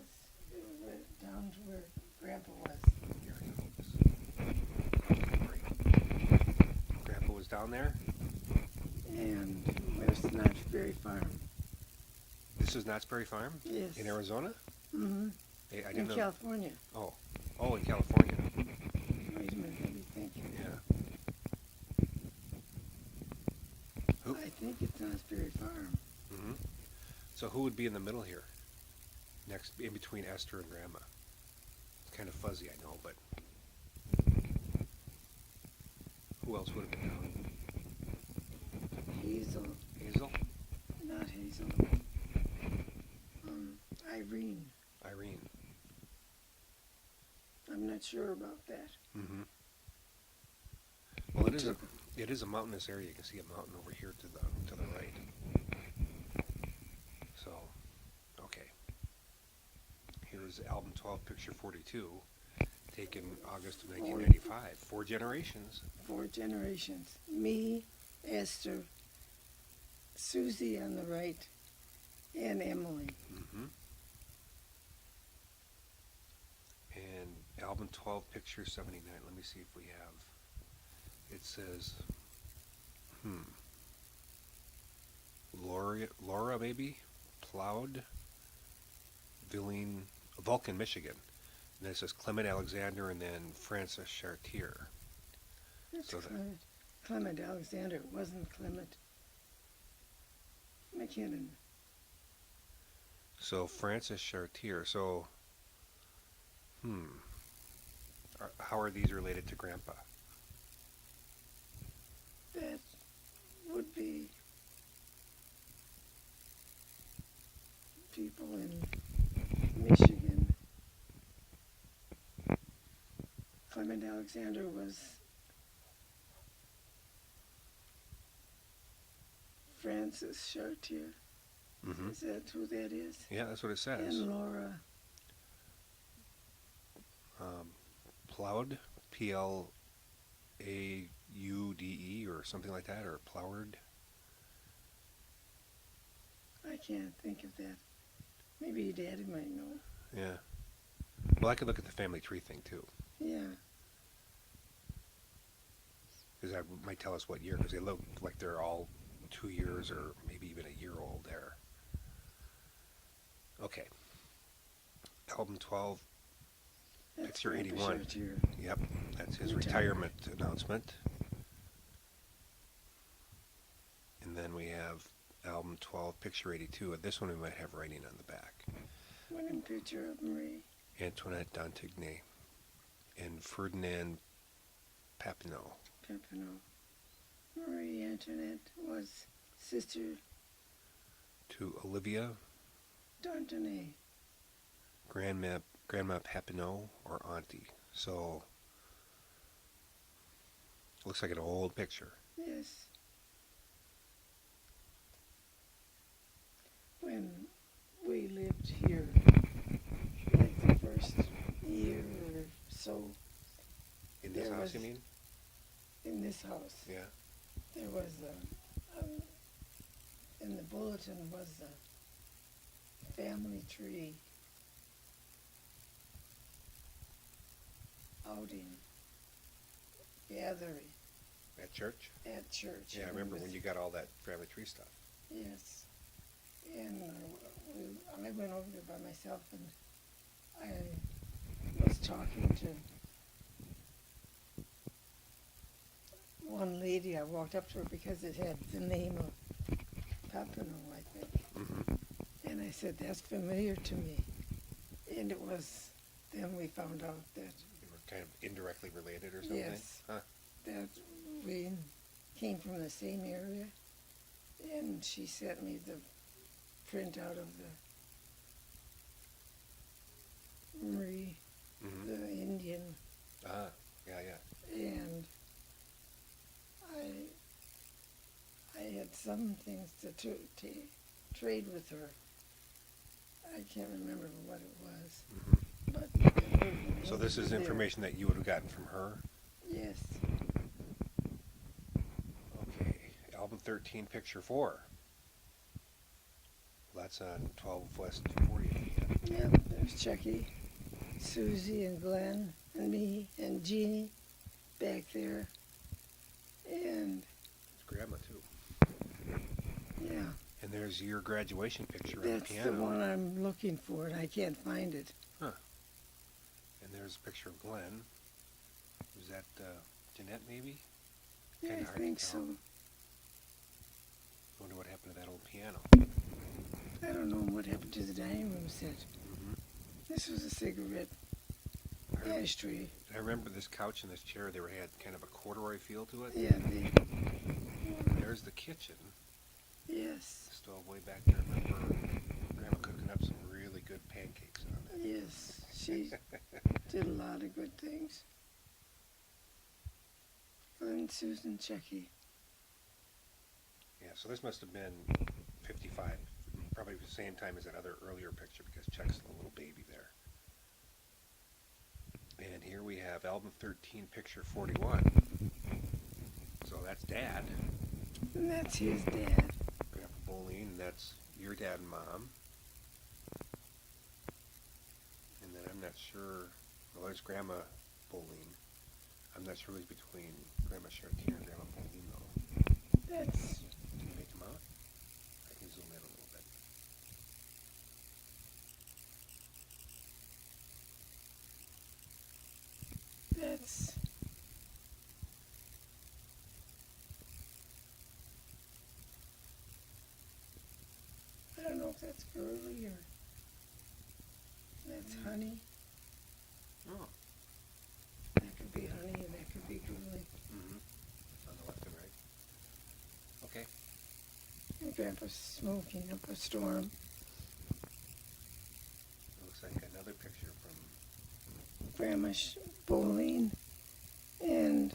it went down to where Grandpa was. Here, I know this. Great. Grandpa was down there. And where's the Knott's Berry Farm? This is Knott's Berry Farm Yes. in Arizona. Mm-hmm. Hey, I In didn't know. California. Oh, in California. Wait a minute, let me think. Yeah. Who? I think it's Knott's Berry Farm. Mm-hmm. So who would be in the middle here? Next, in between Esther and Grandma. It's kind of fuzzy, I know, but who else would have been down? Hazel, Hazel, not Hazel. Irene. Irene. I'm not sure about that. Mm-hmm. Well, it is a mountainous area. You can see a mountain over here to the right. So, okay. Here's album 12, picture 42, taken August of 1995. 4 generations. 4 generations. Me, Esther, Susie on the right, and Emily. Mm-hmm. And album 12, picture 79. Let me see if we have. It says, Laura maybe, Plowed, Vulcan, Michigan. And then it says Clement Alexander and then Francis Chartier. That's So that- Clement. Clement Alexander. It wasn't Clement McKinnon. So Francis Chartier. So, how are these related to Grandpa? That would be people in Michigan. Clement Alexander was Francis Chartier. Mm-hmm. Is that who that is? Yeah, that's what it says. And Laura. Plowed, Plaude, or something like that, or Ploward. I can't think of that. Maybe your daddy might know. Yeah. Well, I could look at the family tree thing too, Yeah. because that might tell us what year, because they look like they're all 2 years or maybe even a year old there. Okay. Album 12, That's Picture Grandpa 81. Chartier. Yep, that's his Retirement. retirement announcement. And then we have album 12, Picture 82, and this one we might have writing on the back. Winning picture of Marie. Antoinette Dantigny and Ferdinand Papineau. Papineau. Marie Antoinette was sister To Olivia, D'Antonay. Grandma Papineau, or Auntie. So, looks like an old picture. Yes. When we lived here, like the first year or so In this There house, you was- mean? in this house, Yeah. there was in the bulletin was a family tree outing, gathering At church? at church. Yeah, I and it remember when was- you got all that family tree stuff. Yes. And I went over there by myself, and I was talking to one lady. I walked up to her because it had the name of Papineau, I think. Mm-hmm. And I said, that's familiar to me. And it was, then we found out that, They were kind of indirectly related or something? yes, Huh. that we came from the same area. And she sent me the printout of the Marie, Mm-hmm. the Indian, Ah, yeah. and I had some things to trade with her. I can't remember what it was, Mm-hmm. but So this is there. information that you would have gotten from her? Yes, Okay. Album 13, picture 4. Well, that's on 12 West 40th. yep. There's Chucky, Susie, and Glenn, and me, and Jeannie back there, and It's Grandma, too. yeah. And there's your graduation picture on the That's piano. the one I'm looking for, and I can't find it. And there's a picture of Glenn. Was that Jeanette, maybe? Yeah, Kinda I hard to think tell. so. I wonder what happened to that old piano. I don't know what happened to the dining room set. Mm-hmm. This was a cigarette ashtray. I remember this couch and this chair, had kind of a corduroy feel to it. Yeah, There's the kitchen. yes, Stove way back there. I remember Grandma cooking up some really good pancakes on it. yes. She did a lot of good things. Glenn, Susan, Chucky. Yeah, so this must have been 55, probably the same time as that other earlier picture because Chuck's the little baby there. And here we have album 13, picture 41. So that's Dad, And that's his dad. Grandpa Boleen, and that's your dad and Mom. And then I'm not sure, well, there's Grandma Boleen. I'm not sure who's between Grandma Chartier and Grandma Boleen, though. That's, Can you make them out? I can zoom in a little bit. that's, I don't know if that's girly or that's honey. Oh. That could be honey and that could be girly. Mm-hmm. On the left and right. Okay. And Grandpa's smoking up a storm. It looks like another picture from Grandma Boleen and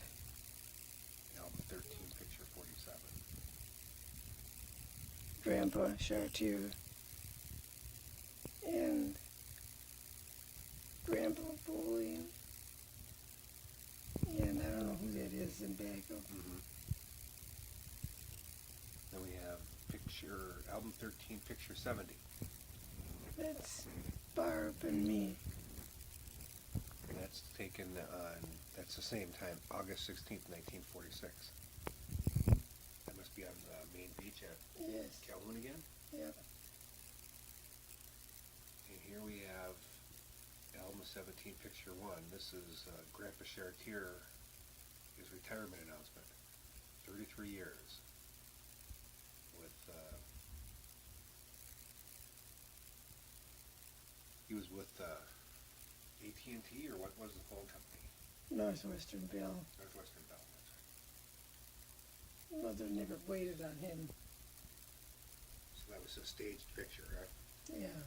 album 13, picture 47. Grandpa Chartier and Grandpa Boleen. And I don't know who that is in back of. Mm-hmm. Then we have album 13, picture 70. That's Barb and me. And that's taken that's the same time, August 16th, 1946. That must be on Main Beach at Yes. Calhoun again. Yep. And here we have album 17, picture 1. This is Grandpa Chartier, his retirement announcement. 33 years with, he was with AT&T, or what was the phone company? Northwestern Bell. Northwestern Bell, that's right. Mother never waited on him. So that was a staged picture, right? Yeah.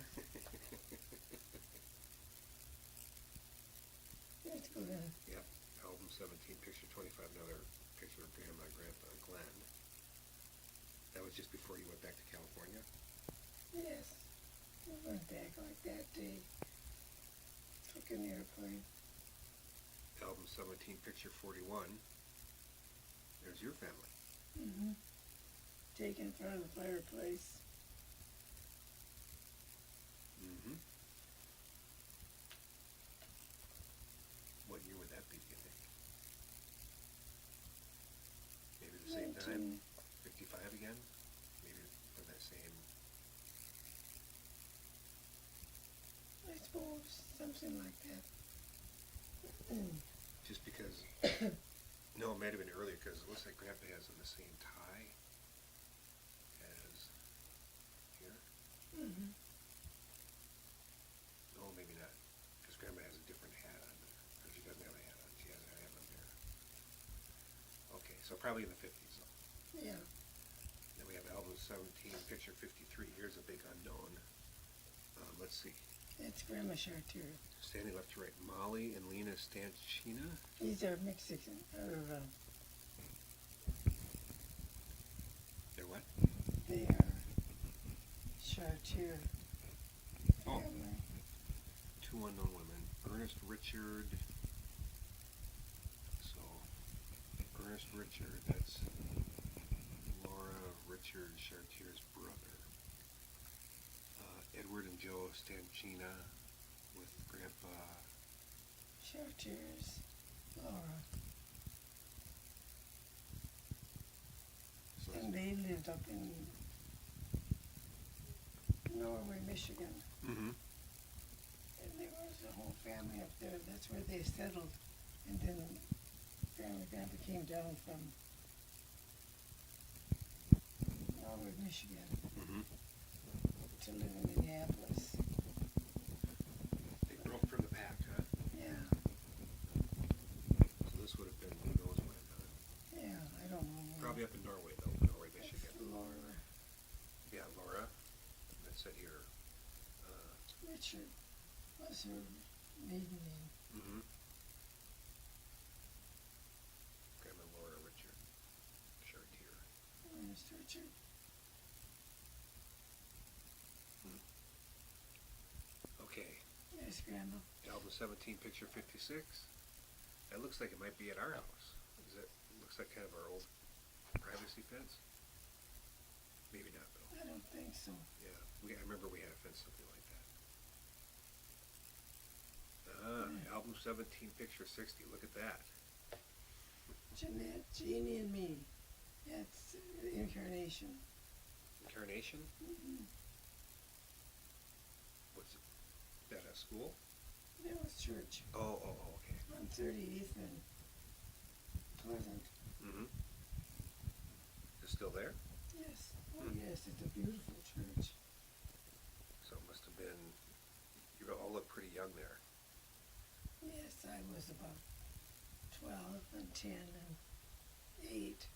That's Glenn. Yep. Album 17, picture 25, another picture of Grandma, Grandpa, and Glenn. That was just before you went back to California? Yes. We went back like that day. Took an airplane. Album 17, picture 41. There's your family. Mm-hmm. Taken in front of the fireplace. Mm-hmm. What year would that be, do you think? Maybe the same time? 55 again? Maybe for that same Oh, something like that. Just because, no, it might have been earlier because it looks like Grandpa has on the same tie as here. Mm-hmm. No, maybe not, because Grandma has a different hat on, or she doesn't have a hat on. She has a hat on there. Okay, so probably in the 50s though. Yeah. Then we have album 17, picture 53. Here's a big unknown. Let's see. It's Grandma Chartier. Standing left to right, Molly and Lena Stanchina. These are Mexican, or They're what? they are Chartier Oh. family. Two unknown women. Ernest Richard. So, Ernest Richard, that's Laura Richard Chartier's brother. Edward and Joe Stanchina with Grandpa. Chartier's Laura. So And they lived up in Norway, Michigan. mm-hmm. And there was a whole family up there. That's where they settled. And then Grandpa came down from Norway, Michigan Mm-hmm. to live in Minneapolis. They broke from the pack, huh? Yeah, So this would have been who knows when, huh? yeah, I don't know. Probably up in Norway though, Norway, That's Michigan. Laura Yeah, Laura. That's it here. Richard was her maiden name. Mm-hmm. Grandma Laura Richard Chartier. Ernest Richard. Okay, Yes, Grandma. album 17, picture 56. That looks like it might be at our house. Looks like kind of our old privacy fence? Maybe not though. I don't think so. Yeah, I remember we had a fence something like that. Album 17, picture 60. Look at that. Jeanette, Jeannie, and me. That's Incarnation. Incarnation? Mm-hmm. What's it? That a school? That was church Oh, okay. on 38th and Pleasant. Mm-hmm. It's still there? Yes. Oh, Hmm. yes, it's a beautiful church. So it must have been, you all look pretty young there. Yes, I was about 12 and 10 and 8.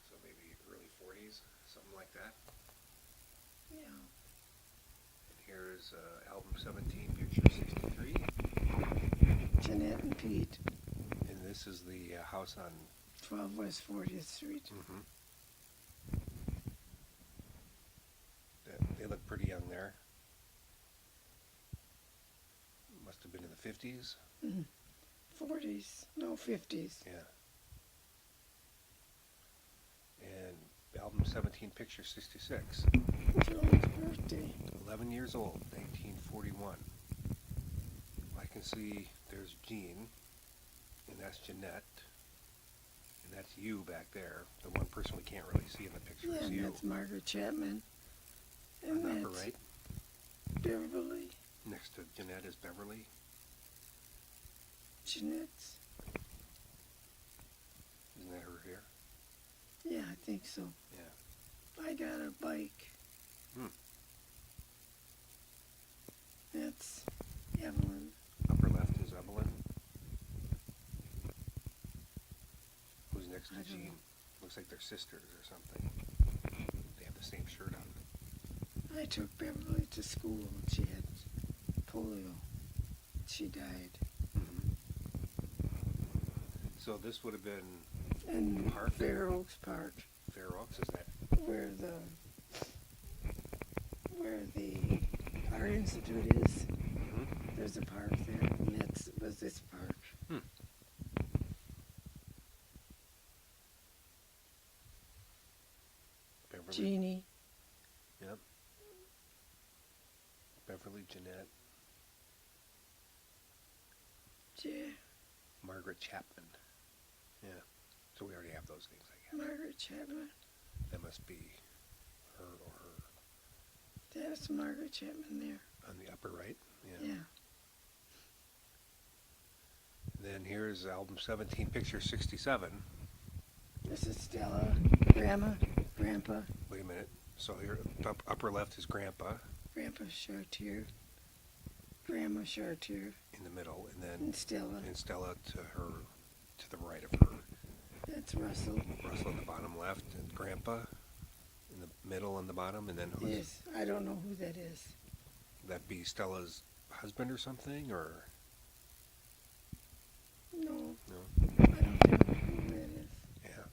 So maybe early 40s, something like that. Yeah. And here's album 17, picture 63. Jeanette and Pete, And this is the house on 12 West 40th Street. Mm-hmm. They look pretty young there. Must have been in the 50s. 40s, no 50s. Yeah. And album 17, picture 66. Joan's birthday. 11 years old, 1941. I can see there's Jean, and that's Jeanette, and that's you back there. The one person we can't really see in the picture Yeah, is and you. that's Margaret Chapman. On And the upper that's right. Beverly. Next to Jeanette is Beverly. Jeanette's. Isn't that her here? Yeah, I think so. Yeah. I got a bike. Hmm. That's Evelyn. Upper left is Evelyn. Who's next to I don't Jean? know. Looks like they're sisters or something. They have the same shirt on. I took Beverly to school. She had polio. She died. Mm-hmm. So this would have been In Park? Fair Oaks Park, Fair Oaks, is that? where the Art Institute is. Mm-hmm. There's a park there, and that was this park. Beverly. Jeannie. Yep. Beverly, Jeanette, Yeah, Margaret Chapman. Yeah. So we already have those names, I guess. Margaret Chapman. That must be her or her. That's Margaret Chapman there. on the upper right. Yeah. Yeah. Then here's album 17, picture 67. This is Stella, Grandma, Grandpa, Wait a minute. So here, upper left is Grandpa Grandpa Chartier, Grandma Chartier, in the middle, and then and Stella. Stella to the right of her. That's Russell. Russell in the bottom left, and Grandpa in the middle on the bottom, and then who's Yes, I don't know who that is. that be Stella's husband or something, or No, no? I don't know who that is. Yeah.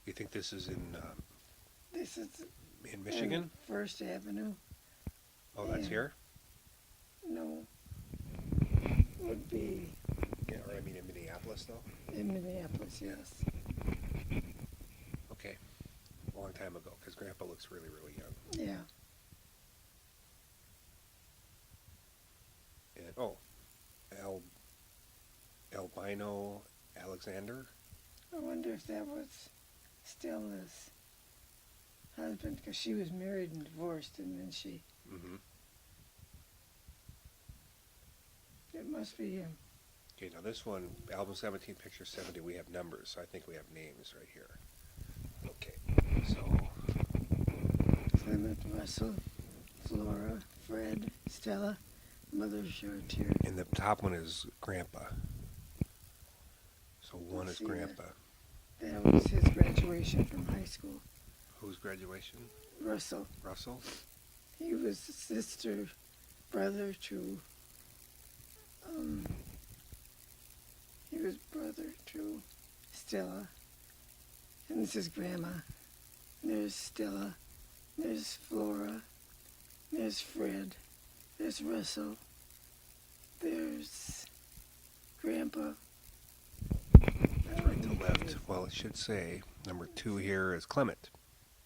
You think this is in This is Michigan? First Avenue. Oh, that's yeah. here. No, would be Yeah, or I mean in Minneapolis though. in Minneapolis. Yes. Okay, a long time ago, because Grandpa looks really, really young. Yeah. And albino Alexander. I wonder if that was Stella's husband, because she was married and divorced, and then she. Mm-hmm. It must be him. Okay, now this one, album 17, picture 70, we have numbers, so I think we have names right here. Okay, so Clement, Russell, Flora, Fred, Stella, Mother Chartier. and the top one is Grandpa. So one Let's is see Grandpa. That was his graduation from high school. Whose graduation? Russell. Russell? He was sister, brother to. He was brother to Stella. And this is Grandma. There's Stella. There's Flora. There's Fred. There's Russell. There's Grandpa. Right to left. Well, it should say number 2 here is Clement.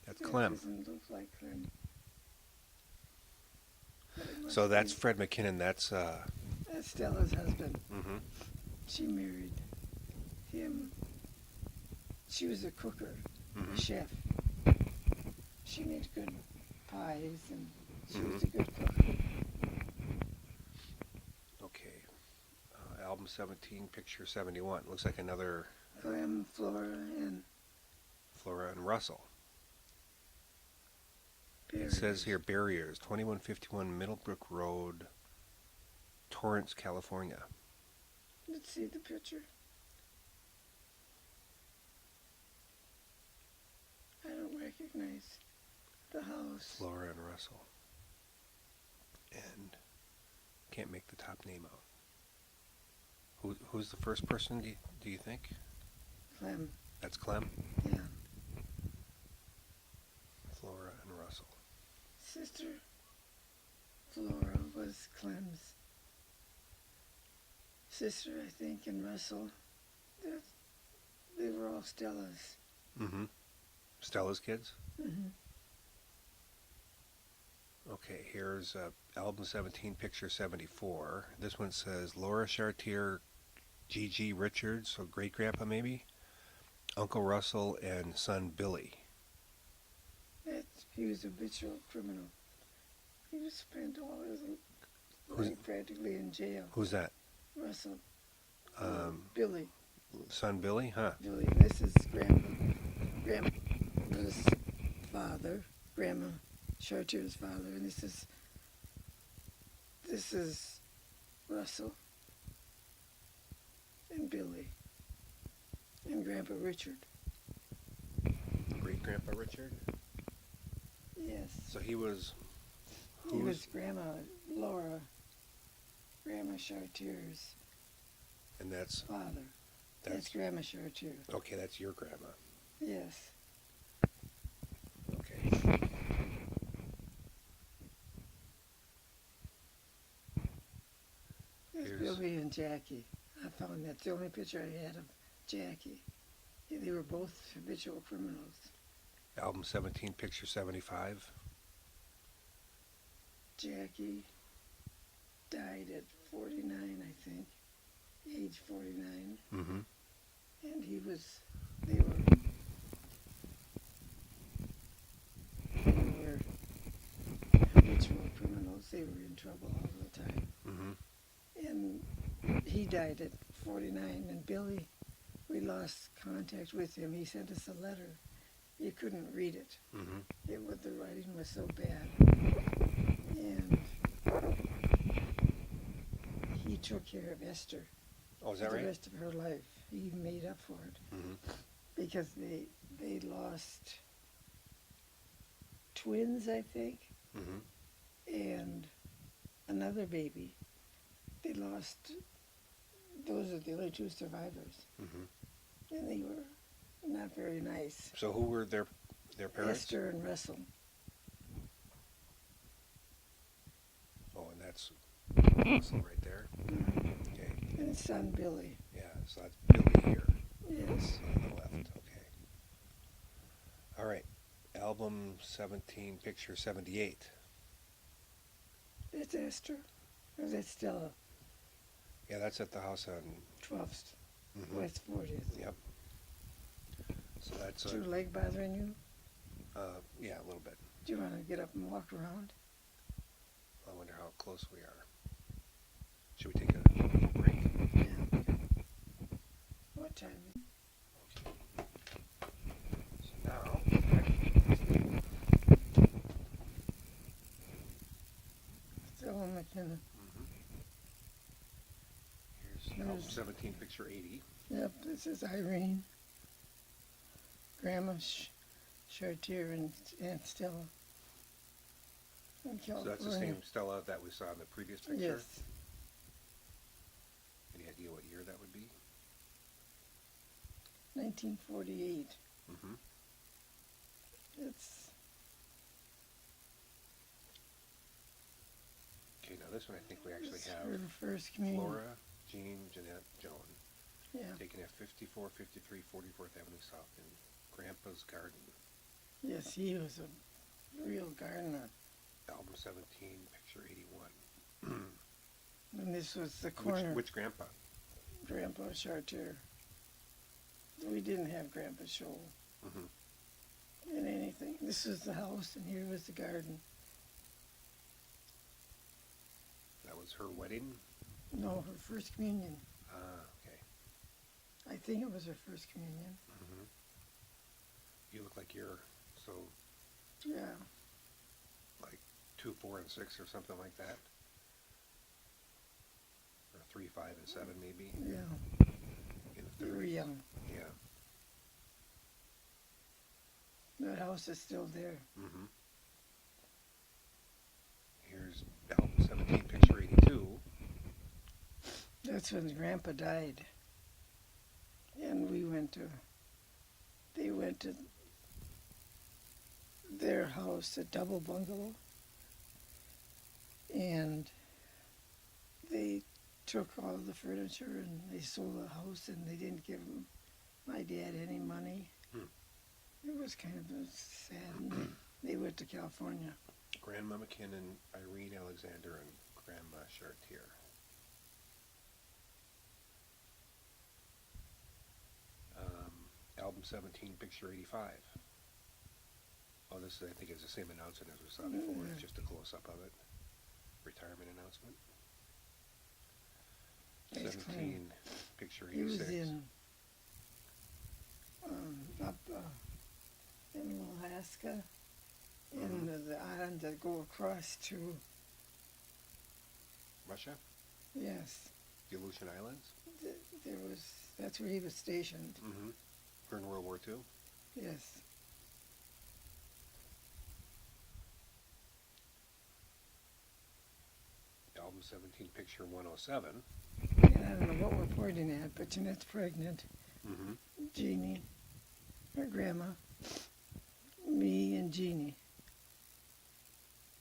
That's That Clem. doesn't look like Clem. But it must So that's be- Fred McKinnon. That's That's Stella's husband. mm-hmm. She married him. She was a cooker, Mm-hmm. a chef. She made good pies, and she was a good cook. Okay. Album 17, picture 71. Looks like another Clem, Flora, and Flora and Russell. Barry. It says here Barriers, 2151 Middlebrook Road, Torrance, California. Let's see the picture. I don't recognize the house. Flora and Russell. And can't make the top name out. Who's the first person, do you think? Clem, That's Clem? yeah. Flora and Russell. Sister Flora was Clem's sister, I think, and Russell. They were all Stella's. Mm-hmm. Stella's kids? Mm-hmm. Okay, here's album 17, picture 74. This one says Laura Chartier, G.G. Richards, so great-grandpa maybe, Uncle Russell, and son Billy. He was a habitual criminal. He was spent all his Who's- life practically in jail. Who's that? Russell. Billy. Son Billy, huh? Billy. This is Grandma's father, Grandma Chartier's father, and this is Russell and Billy and Grandpa Richard. Great-grandpa Richard? Yes. So he was... He was Grandma Laura, Grandma Chartier's And that's father. That's Grandma Chartier. okay, that's your grandma. Yes. Okay. There's Here's- Billy and Jackie. I found that's the only picture I had of Jackie. Yeah, they were both habitual criminals. Album 17, picture 75. Jackie died at 49, I think, age 49, Mm-hmm. and they were habitual criminals. they were in trouble all the time. Mm-hmm. And he died at 49, and Billy, we lost contact with him. He sent us a letter. You couldn't read it. Mm-hmm. The writing was so bad. And he took care of Esther Oh, is for that the right? rest of her life. He made up for it Mm-hmm. because they lost twins, I think, Mm-hmm. and another baby. They lost. Those are the only two survivors, Mm-hmm. and they were not very nice. So who were their parents? Esther and Russell. Oh, and that's Russell right there. Okay. And his son Billy. Yeah, so that's Billy here Yes. on the left. Okay. All right. Album 17, picture 78. It's Esther. Or that's Stella. Yeah, that's at the house on 12th, Mhm. West 40th. Yep. So that's Is your leg bothering you? yeah, a little bit. Do you want to get up and walk around? I wonder how close we are. Should we take a little break? Yeah. What time is it? So now, Stella McKenna. here's album 17, picture 80. Yep, this is Irene. Grandma Chartier and Stella. In So California. that's the same Stella that we saw in the previous picture? Yes. Any idea what year that would be? 1948. Mm-hmm. It's Okay, now this one I think we actually it's have her first communion. Flora, Jean, Jeanette, Joan, Yeah. taken at 5453 44th Avenue South in Grandpa's Garden. Yes, he was a real gardener. Album 17, picture 81. And this was the corner. Which grandpa? Grandpa Chartier. We didn't have Grandpa Show Mm-hmm. in anything. This was the house, and here was the garden. That was her wedding? No, her first communion. Ah, okay. I think it was her first communion. Mm-hmm. You look like you're so Yeah. like 2, 4, and 6 or something like that. Or 3, 5, and 7 maybe. Yeah. In the They were 30s. young. Yeah. That house is still there. Mm-hmm. Here's album 17, picture 82. That's when Grandpa died. And they went to their house, a double bungalow. And they took all the furniture and they sold the house, and they didn't give my dad any money. It was kind of sad. And they went to California. Grandma McKinnon, Irene Alexander, and Grandma Chartier. Album 17, picture 85. Oh, this I think is the same announcement as we saw before. It's just a close-up of it. Retirement announcement. Nice 17, clean. picture He was 86. in up in Alaska, in the island that go across to, Russia? yes, The Aleutian Islands? that's where he was stationed, Mm-hmm. During World War II? yes. Album 17, picture 107. And I don't know what we're pointing at, but Jeanette's pregnant. Mm-hmm. Jeannie, her grandma, me, and Jeannie.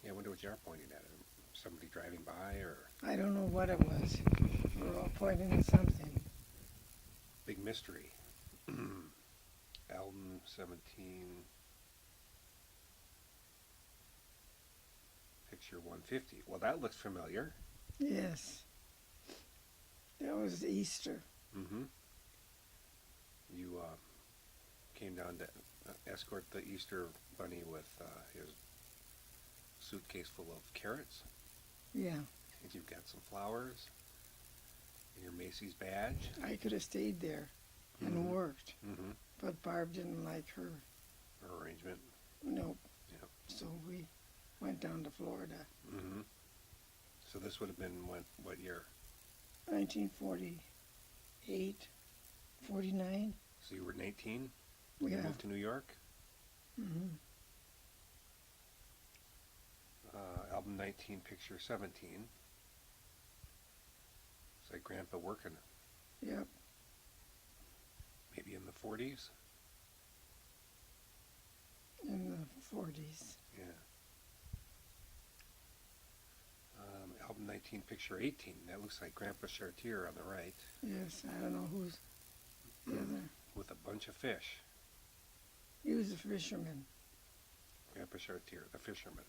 Yeah, I wonder what you're pointing at. Somebody driving by or I don't know what it was. We're all pointing at something. big mystery. Album 17, picture 150. Well, that looks familiar. Yes. That was Easter. Mm-hmm. You came down to escort the Easter bunny with his suitcase full of carrots. Yeah, And you've got some flowers and your Macy's badge. I could have stayed there and worked, Mm-hmm. but Barb didn't like her. Her arrangement. Nope. Yep. So we went down to Florida. Mm-hmm. So this would have been what year? 1948, 49. So you were 19 when you Yeah. moved to New York? Mm-hmm. Album 19, picture 17. It's like Grandpa working, Yep. maybe in the 40s. In the 40s. Yeah. Album 19, picture 18. That looks like Grandpa Chartier on the right Yes, I don't know who's the other. with a bunch of fish. He was a fisherman. Grandpa Chartier, the fisherman.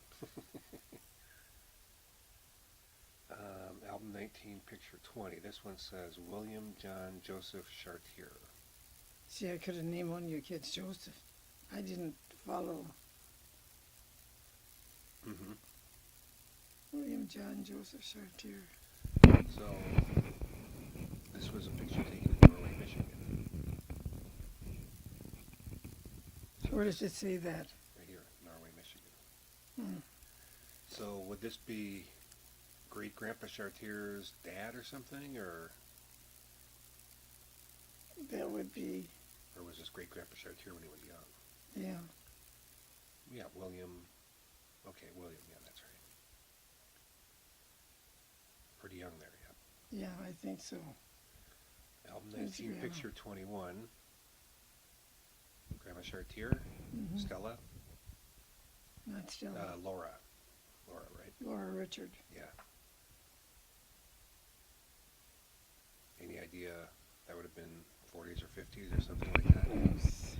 Album 19, picture 20. This one says William John Joseph Chartier. See, I could have named one of your kids Joseph. I didn't follow Mm-hmm. William John Joseph Chartier. So, this was a picture taken in Norway, Michigan. Where does it say that? Right here, Norway, Michigan. Hmm. So, would this be great Grandpa Chartier's dad or something, or That would be, was this great Grandpa Chartier when he was young? yeah. Yeah, William. Okay, William. Yeah, that's right. Pretty young there. Yeah. Yeah, I think so. Album That's 19, Grandma. picture 21. Grandma Chartier, Mhm. Stella, Not still. Laura, right? Laura Richard. Yeah. Any idea that would have been 40s or 50s or something like that? It was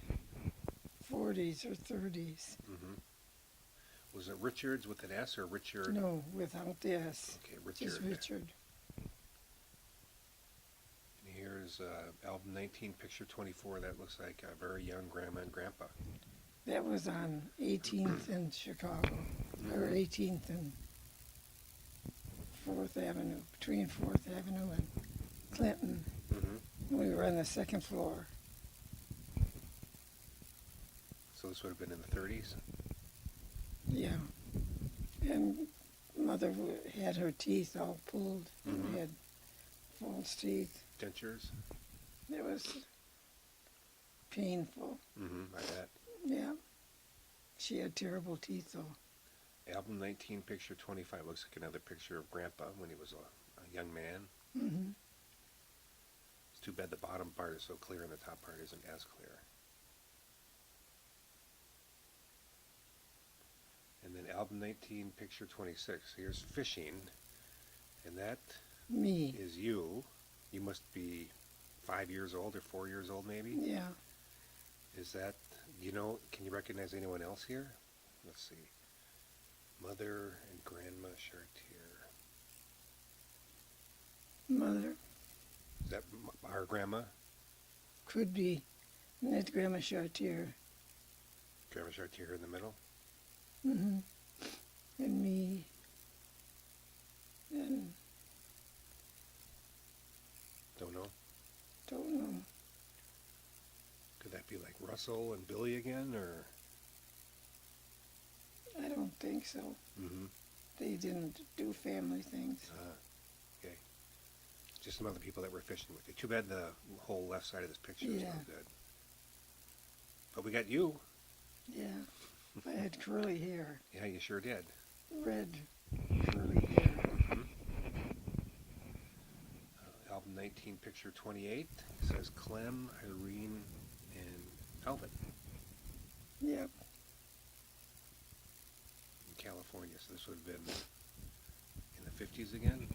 40s or 30s. Mm-hmm. Was it Richards with an S or Richard? No, without the S. Okay, Richard. Just Richard. And here's album 19, picture 24. That looks like a very young Grandma and Grandpa. That was on 18th and Chicago, or 18th and 4th Avenue, between 4th Avenue and Clinton. Mm-hmm. We were on the second floor. So this would have been in the 30s? Yeah. And Mother had her teeth all pulled Mhm. and had false teeth. Dentures? It was painful. Mm-hmm, I bet. Yeah. She had terrible teeth, though. Album 19, picture 25. Looks like another picture of Grandpa when he was a young man. Mm-hmm. It's too bad the bottom part is so clear and the top part isn't as clear. And then album 19, picture 26. Here's fishing. And that Me. is you. You must be 5 years old or 4 years old maybe. Yeah. Is that, can you recognize anyone else here? Let's see. Mother and Grandma Chartier. Mother. Is that our grandma? Could be. And that's Grandma Chartier. Grandma Chartier in the middle? Mm-hmm. And me. And Don't know. don't know. Could that be like Russell and Billy again, or? I don't think so. Mm-hmm. They didn't do family things. Okay. Just some other people that were fishing with you. Too bad the whole left side of this picture is Yeah. no good. But we got you. Yeah. I had curly hair. Yeah, you sure did. Red curly hair. Mm-hmm. Album 19, picture 28. It says Clem, Irene, and Alvin Yep. in California. So this would have been in the 50s again?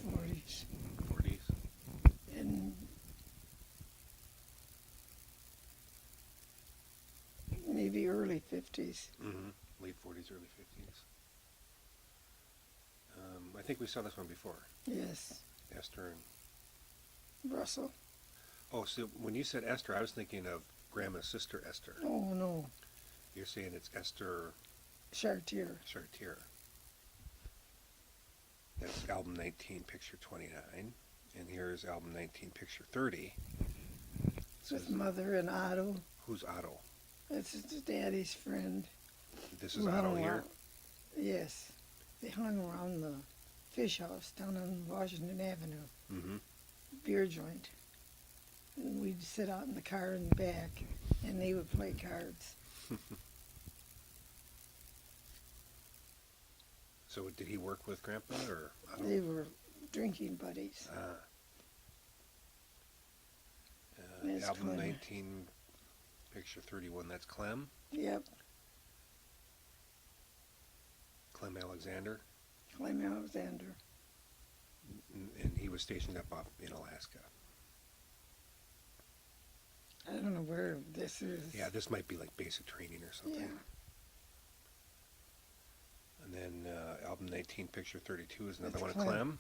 40s. 40s? And maybe early 50s. Mm-hmm. Late 40s, early 50s. I think we saw this one before. Yes. Esther and... Russell. Oh, so when you said Esther, I was thinking of Grandma's sister Esther. Oh, no. You're saying it's Esther Chartier. Chartier. That's album 19, picture 29. And here's album 19, picture 30. With Mother and Otto. Who's Otto? That's his daddy's friend. This is Otto here? Yes. They hung around the fish house down on Washington Avenue. Mm-hmm. Beer joint. And we'd sit out in the car in the back, and they would play cards. So did he work with Grandpa, or Otto? They were drinking buddies. Album Clem. 19, picture 31, that's Clem. Yep, Clem Alexander. Clem Alexander. And he was stationed up in Alaska. I don't know where this is. Yeah, this might be like basic training or something. Yeah. And then album 19, picture 32 is another That's one of Clem. Clem.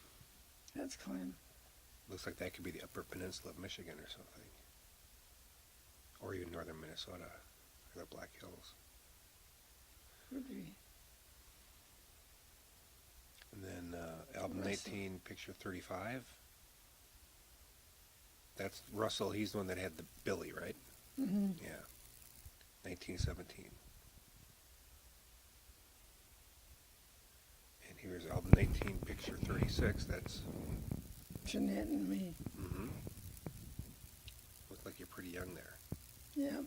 That's Clem. Looks like that could be the Upper Peninsula of Michigan or something. Or even northern Minnesota, or the Black Hills. Would be. And then album Russell. 19, picture 35. That's Russell. He's the one that had the Billy, right? Mm-hmm. Yeah. 1917. And here's album 19, picture 36. That's... Jeanette and me. Mm-hmm. Look like you're pretty young there. Yeah.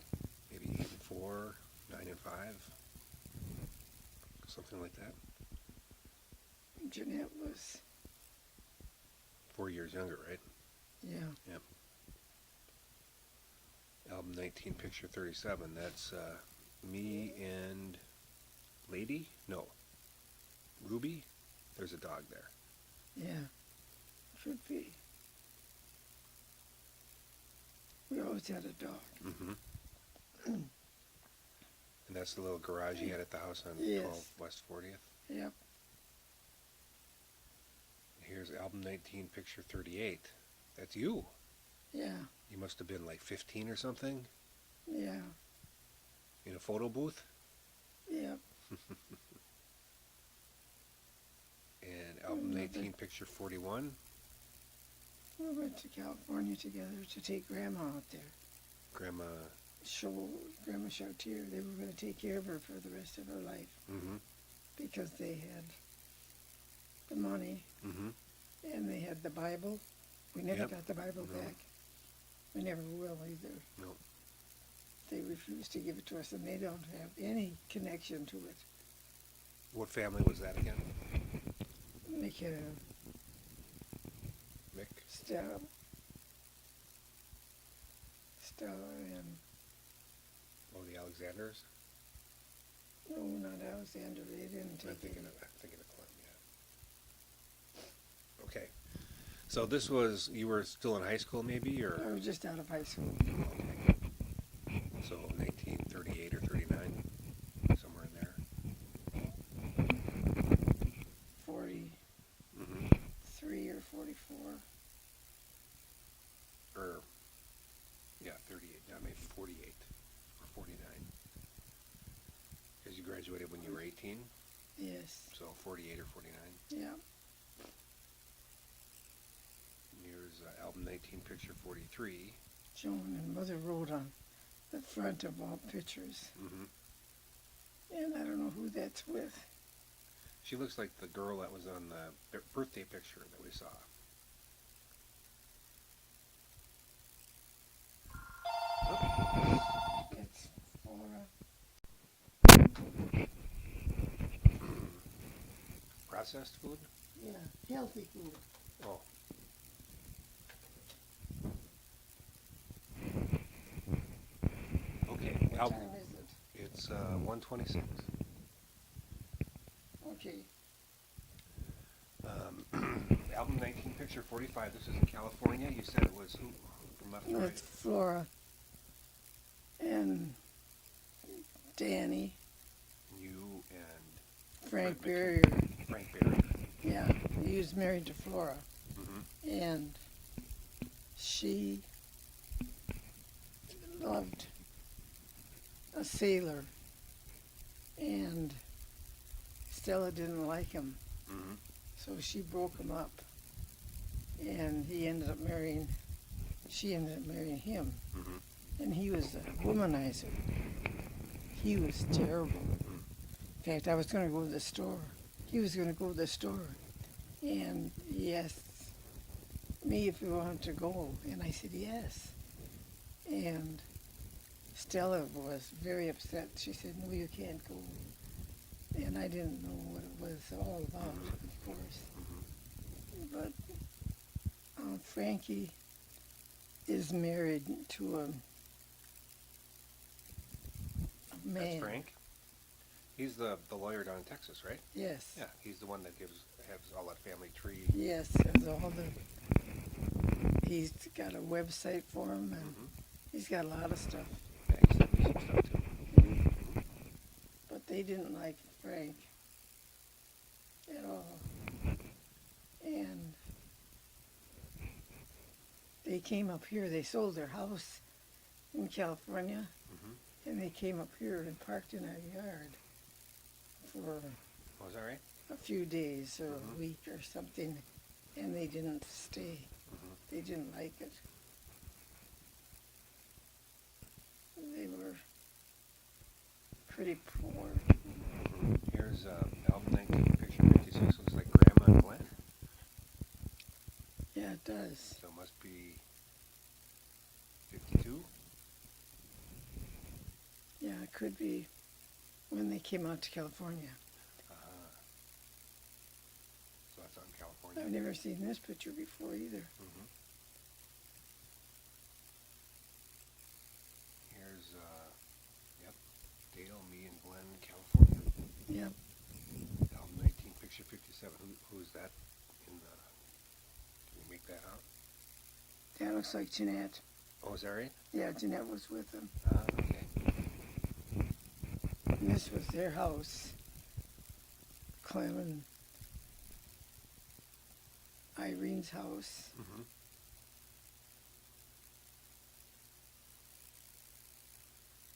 Maybe 8 and 4, 9 and 5. Something like that. Jeanette was. 4 years younger, right? Yeah. Yep. Album 19, picture 37. That's me and Lady? No. Ruby? There's a dog there. Yeah. Should be. We always had a dog. Mm-hmm. And that's the little garage he had at the house on Yes. 12 West 40th. Yep. Here's album 19, picture 38. That's you. Yeah. You must have been like 15 or something Yeah. in a photo booth. Yep. And album 19, picture 41. We went to California together to take Grandma out there. Grandma. Grandma Chartier. They were going to take care of her for the rest of her life Mm-hmm. because they had the money Mm-hmm. and they had the Bible. We never Yep. got the Bible No. back. We never will either. No. They refused to give it to us, and they don't have any connection to it. What family was that again? Make it Mick? Stella and, Oh, the Alexanders? no, not Alexander. They didn't I'm take thinking it. of Clem, yeah. Okay. So this was, you were still in high school maybe, I or? was just out of high school. Okay. So 1938 or 39, somewhere in there. 43 Mm-hmm. or 44. Or, yeah, 38, no, maybe 48 or 49. Because you graduated when you were 18, Yes. so 48 or 49. Yeah. Here's album 19, picture 43. Joan and Mother wrote on the front of all pictures. Mm-hmm. And I don't know who that's with. She looks like the girl that was on the birthday picture that we saw. It's Flora. Processed food? Yeah, healthy food. Oh. Okay, What album. time is it? It's 1:26. Okay. Album 19, picture 45. This is in California. You said it was who? From left to No, right. it's Flora and Danny, You and Frank Fred Barrier. Frank Barrier. Yeah, he was married to Flora. Mm-hmm. And she loved a sailor. And Stella didn't like him. Mm-hmm. So she broke him up, and she ended up marrying him, and he was a womanizer. He was terrible. In fact, I was going to go to the store. He was going to go to the store, and he asked me if we wanted to go, and I said yes. And Stella was very upset. She said, "No, you can't go." And I didn't know what it was all about, of course. But Frankie is married to a man. That's Frank. He's the lawyer down in Texas, right? Yes. Yeah, he's the one that has all that family tree. Yes, there's all the. He's got a website for him, and he's got a lot of stuff. Yeah, he sent me some stuff too. But they didn't like Frank at all. And they came up here. They sold their house in California, and they came up here and parked in our yard for Was that right? a few days or a week or something, and they didn't stay. They didn't like it. They were pretty poor. Here's album 19, picture 56. Looks like Grandma and Glenn. Yeah, it does. So it must be 52. Yeah, it could be when they came out to California. So that's out in California. I've never seen this picture before either. Here's, Dale, me, and Glenn, California. Yep. Album 19, picture 57. Who's that in the... Can you make that out? That looks like Jeanette. Oh, is that right? Yeah, Jeanette was with them. Okay. And this was their house. Clem and Irene's house.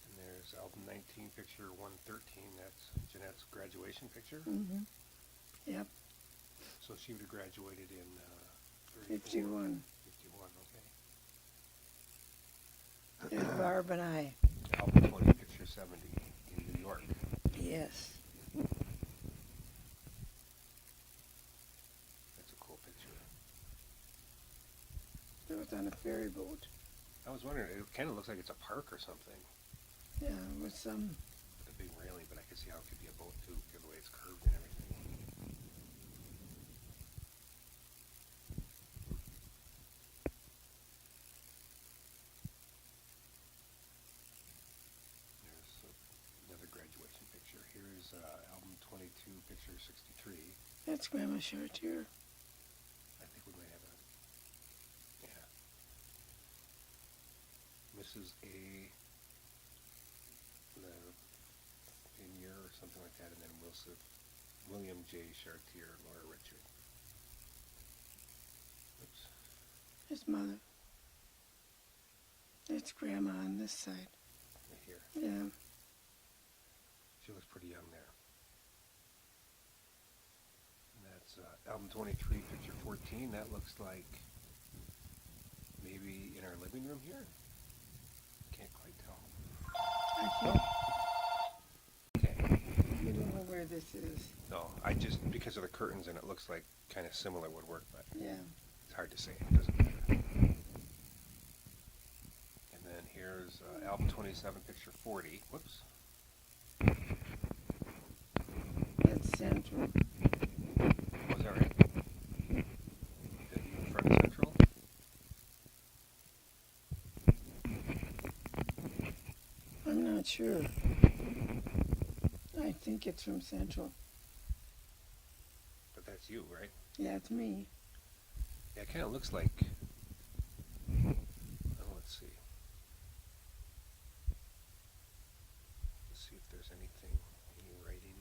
And there's album 19, picture 113. That's Jeanette's graduation picture. Yep, So she would have graduated in 51. 51, okay. There's Barb and I. Album 20, picture 70 in New York. Yes. That's a cool picture. It was on a ferry boat. I was wondering, it kind of looks like it's a park or something. Yeah, with some. With a big railing, but I can see how it could be a boat too, because of the way it's curved and everything. There's another graduation picture. Here's album 22, picture 63. That's Grandma Chartier. I think we might have a, yeah. Mrs. A. Pinier or something like that, and then William J. Chartier, Laura Richard. Oops. His mother. That's Grandma on this side. Right here. Yeah. She looks pretty young there. And that's album 23, picture 14. That looks like maybe in our living room here. Can't quite tell. I think Okay. you don't know where this is. No, I just, because of the curtains and it looks like kind of similar would work, but Yeah. it's hard to say. It doesn't matter. And then here's album 27, picture 40. Whoops. That's Central. Was that right? Is that you in front of Central? I'm not sure. I think it's from Central. But that's you, right? Yeah, it's me. Yeah, it kind of looks like... Oh, let's see. Let's see if there's anything, any writing.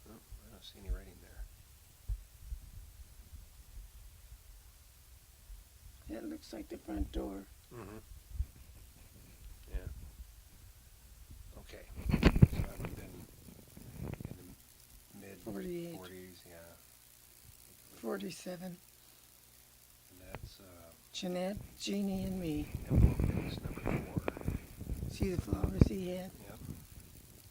No, I don't see any writing there. It looks like the front door. Yeah. Okay. So I would have been in 47. And that's Jeanette, Jeannie, and me. envelope picks number 4. See the flowers he had? Yep.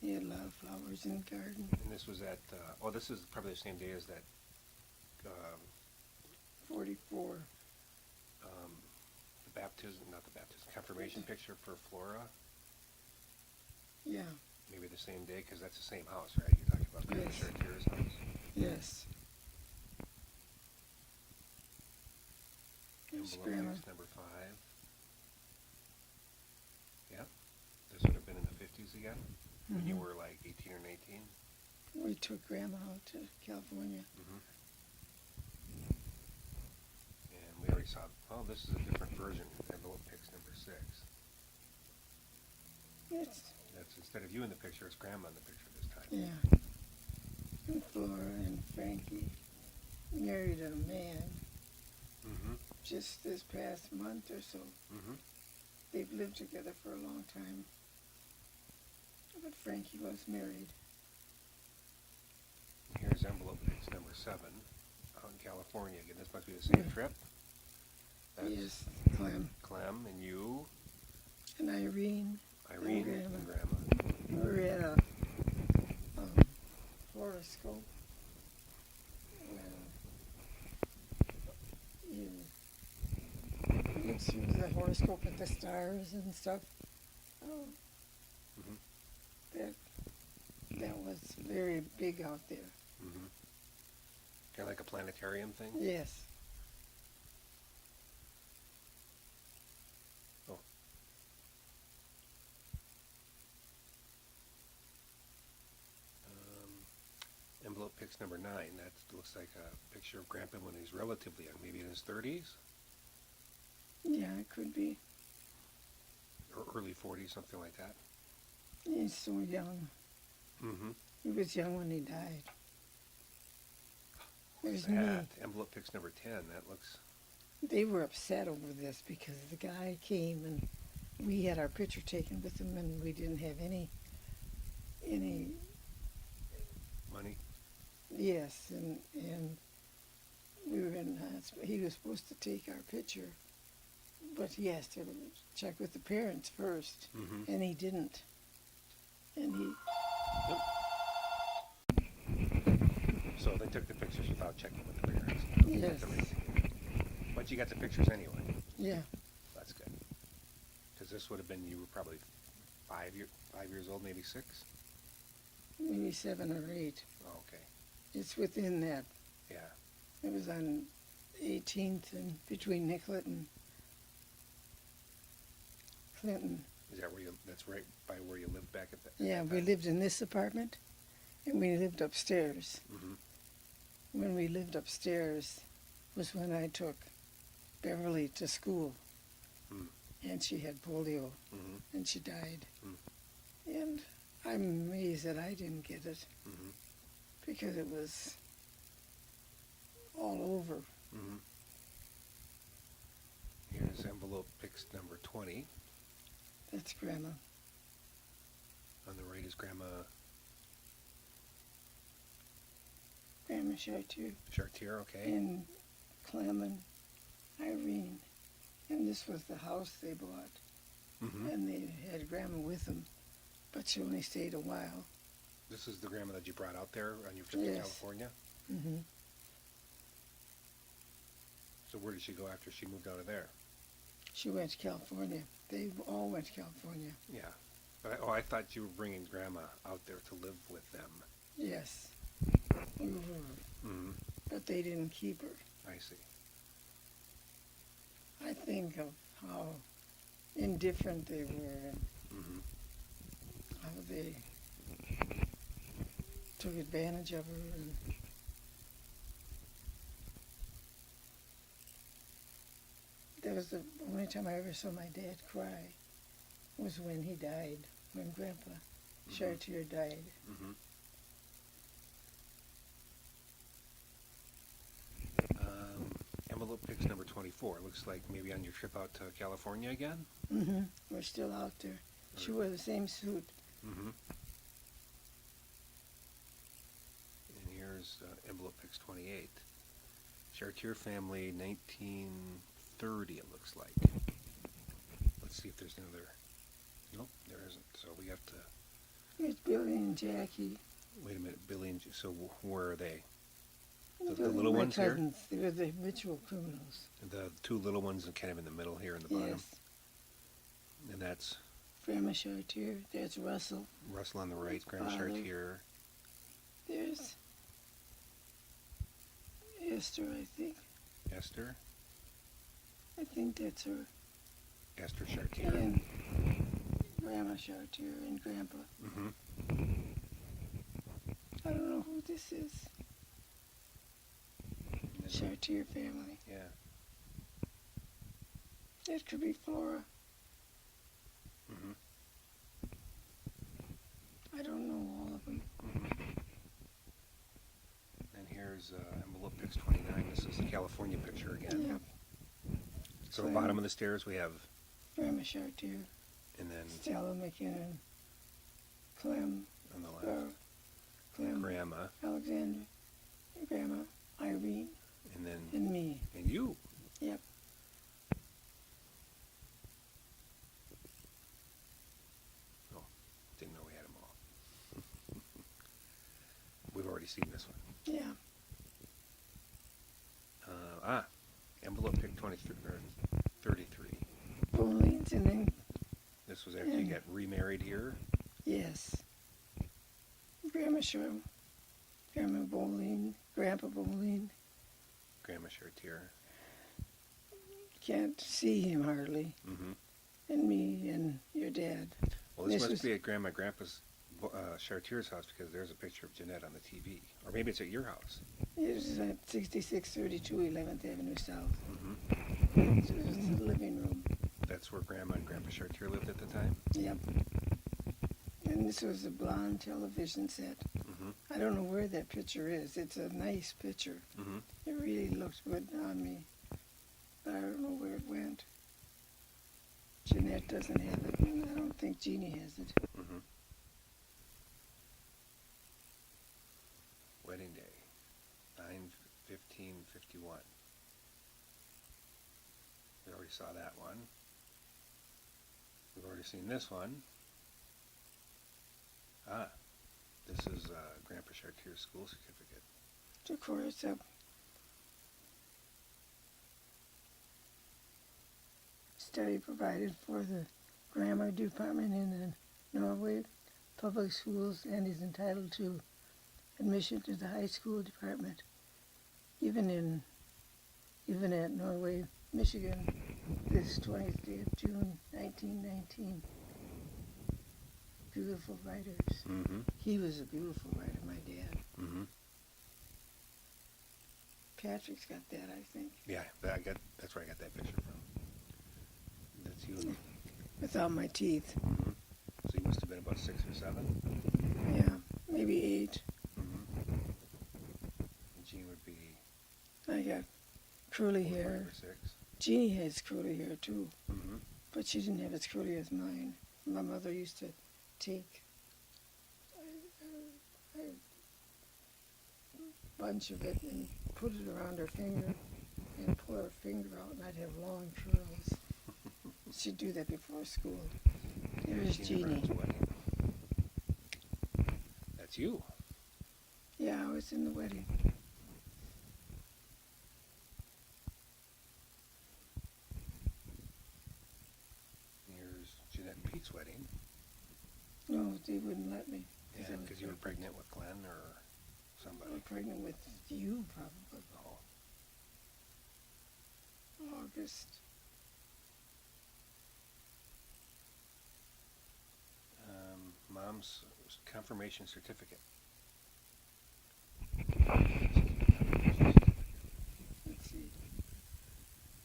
He had a lot of flowers in the garden. And this was at, oh, this is probably the same day as that, 44. the baptism, not the baptism, confirmation picture for Flora. Yeah, Maybe the same day, because that's the same house, right? You're talking about Grandma Yes. Chartier's house. yes. There's Envelope Grandma. picks number 5. Yeah. This would have been in the 50s again, when you Mhm. were like 18 or 19. We took Grandma out to California. And we already saw, oh, this is a different version. Envelope picks number 6. It's, That's instead of you in the picture, it's Grandma in the picture this time. yeah. And Flora and Frankie married a man Mm-hmm. just this past month or so. Mm-hmm. They've lived together for a long time. But Frankie was married. Here's envelope picks number 7 out in California. Again, this must be the same Yeah. trip. That's Yes, Clem Clem and you, and Irene. Irene, Grandma. and Grandma. We were at a horoscope. You look through the horoscope at the stars and stuff. Oh, Mm-hmm. that was very big out there. Mm-hmm. Kind of like a planetarium thing. Yes. Oh. Envelope picks number 9. That looks like a picture of Grandpa when he's relatively young, maybe in his 30s Yeah, it could be. or early 40s, something like that. He's so young. Mm-hmm. He was young when he died. There's me. That envelope picks number 10. That looks. They were upset over this because the guy came and we had our picture taken with him and we didn't have any Money. yes, and we were in he was supposed to take our picture, but he has to check with the parents first, Mm-hmm. and he didn't. And he So they took the pictures without checking with the parents. Yes. That's amazing. But you got the pictures anyway. yeah, That's good. Because this would have been, you were probably 5 years old, maybe 6? maybe 7 or 8. Oh, okay. It's within that. Yeah. It was on 18th and between Nicollet and Clinton. Is that where that's right by where you lived back at that? Yeah, we lived in this apartment, and we lived upstairs. Mm-hmm. When we lived upstairs was when I took Beverly to school, Mm. and she had polio, Mm-hmm. and she died. Mm. And I'm amazed that I didn't get it, Mm-hmm. because it was all over. Mm-hmm. Here's envelope picks number 20. That's Grandma. On the right is Grandma Grandma Chartier Chartier, okay. and Clem and Irene. And this was the house they bought. Mm-hmm. And they had Grandma with them, but she only stayed a while. This is the Grandma that you brought out there on your trip to Yes. California? Mm-hmm. So where did she go after she moved out of there? She went to California. They all went to California. Yeah. But I thought you were bringing Grandma out there to live with them. Yes. We were, Mm-hmm. but they didn't keep her. I see. I think of how indifferent they were and Mm-hmm. how they took advantage of her. And that was the only time I ever saw my dad cry was when he died, when Grandpa Chartier died. Mm-hmm. Envelope picks number 24. Looks like maybe on your trip out to California again? Mm-hmm. We're still out there. She wore the same suit. Mm-hmm. And here's envelope picks 28. Chartier family, 1930, it looks like. Let's see if there's another. Nope, there isn't. So we have to. It's Billy and Jackie. Wait a minute, Billy and. So where are they? The Billy, little my ones here? cousins, they were the habitual criminals. The two little ones and kind of in the middle here in the bottom. Yes. And that's Grandma Chartier. There's Russell. Russell on the right, Grandma Father. Chartier. There's Esther, I think. Esther. I think that's her. Esther Chartier. And Grandma Chartier and Grandpa. Mm-hmm. I don't know who this is. Chartier family. Yeah. That could be Flora. Mm-hmm. I don't know all of them. Mm-hmm. And here's envelope pix 29. This is the California picture again. Yeah. So the bottom of the stairs we have, Grandma Chartier, and then Stella McKinnon, Clem, on the or left, Clem, Grandma, Alexandra, Grandma, Irene, and then and me. and you. Yep. Didn't know we had them all. We've already seen this one. Yeah. Envelope pick 23 or 33. Boleyn's and then, This was after you got remarried here. yes. Grandma Sherm, Grandma Boleyn, Grandpa Boleyn. Grandma Chartier. Can't see him hardly. Mm-hmm. And me and your dad. Well, this This must was- be at Grandma Grandpa's Chartier's house because there's a picture of Jeanette on the TV. Or maybe it's at your house. It was at 6632 11th Avenue South. Mm-hmm. So it was the living room. That's where Grandma and Grandpa Chartier lived at the time. Yep. And this was a blonde television set. Mm-hmm. I don't know where that picture is. It's a nice picture. Mm-hmm. It really looked good on me. But I don't know where it went. Jeanette doesn't have it. And I don't think Jeannie has it. Mm-hmm. Wedding day, 9/15/51. We already saw that one. We've already seen this one. This is Grandpa Chartier's school certificate. Of course, study provided for the grammar department in the Norway public schools and is entitled to admission to the high school department, even at Norway, Michigan, this 20th day of June, 1919. Beautiful writers. Mm-hmm. He was a beautiful writer, my dad. Mm-hmm. Patrick's got that, I think. Yeah, that's where I got that picture from. That's you. Without my teeth. Mm-hmm. So you must have been about 6 or 7. Yeah, maybe 8. Mm-hmm. And Jean would be I got curly 5 hair. or 6. Jeannie has curly hair too, Mm-hmm. but she didn't have as curly as mine. My mother used to take a bunch of it and put it around her finger and pull her finger out, and I'd have long curls. She'd do that before school. There's Jean Jeannie. Brown's wedding. That's you. Yeah, I was in the wedding. Here's Jeanette and Pete's wedding. No, they wouldn't let me. Yeah, I was because you were pregnant with Glenn or I somebody. was pregnant with you, probably. Oh. August. Mom's confirmation certificate. Let's see.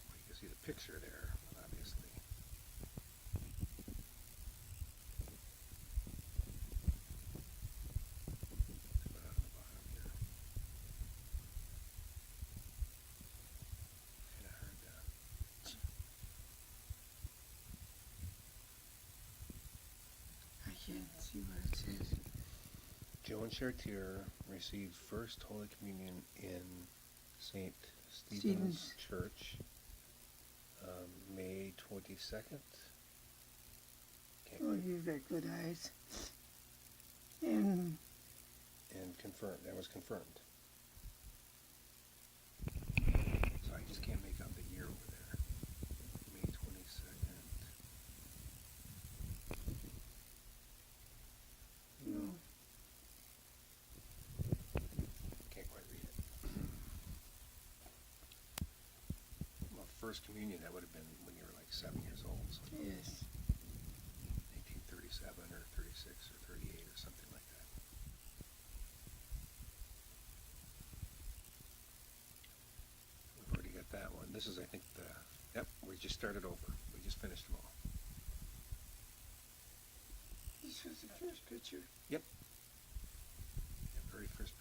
Well, you can see the picture there, obviously. Put it on the bottom here. Kind of hard to. I can't see what it says. Joan Chartier received First Holy Communion in St. Stevens Church, May 22nd. Oh, you've got good eyes. And And confirmed. That was confirmed. So I just can't make out the year over there. May 22nd. no, Can't quite read it. Well, first communion, that would have been when you were like 7 years old. So yes. 1937 or 36 or 38 or something like that. We've already got that one. This is, I think, yep, we just started over. We just finished them all. This was the first picture. The very first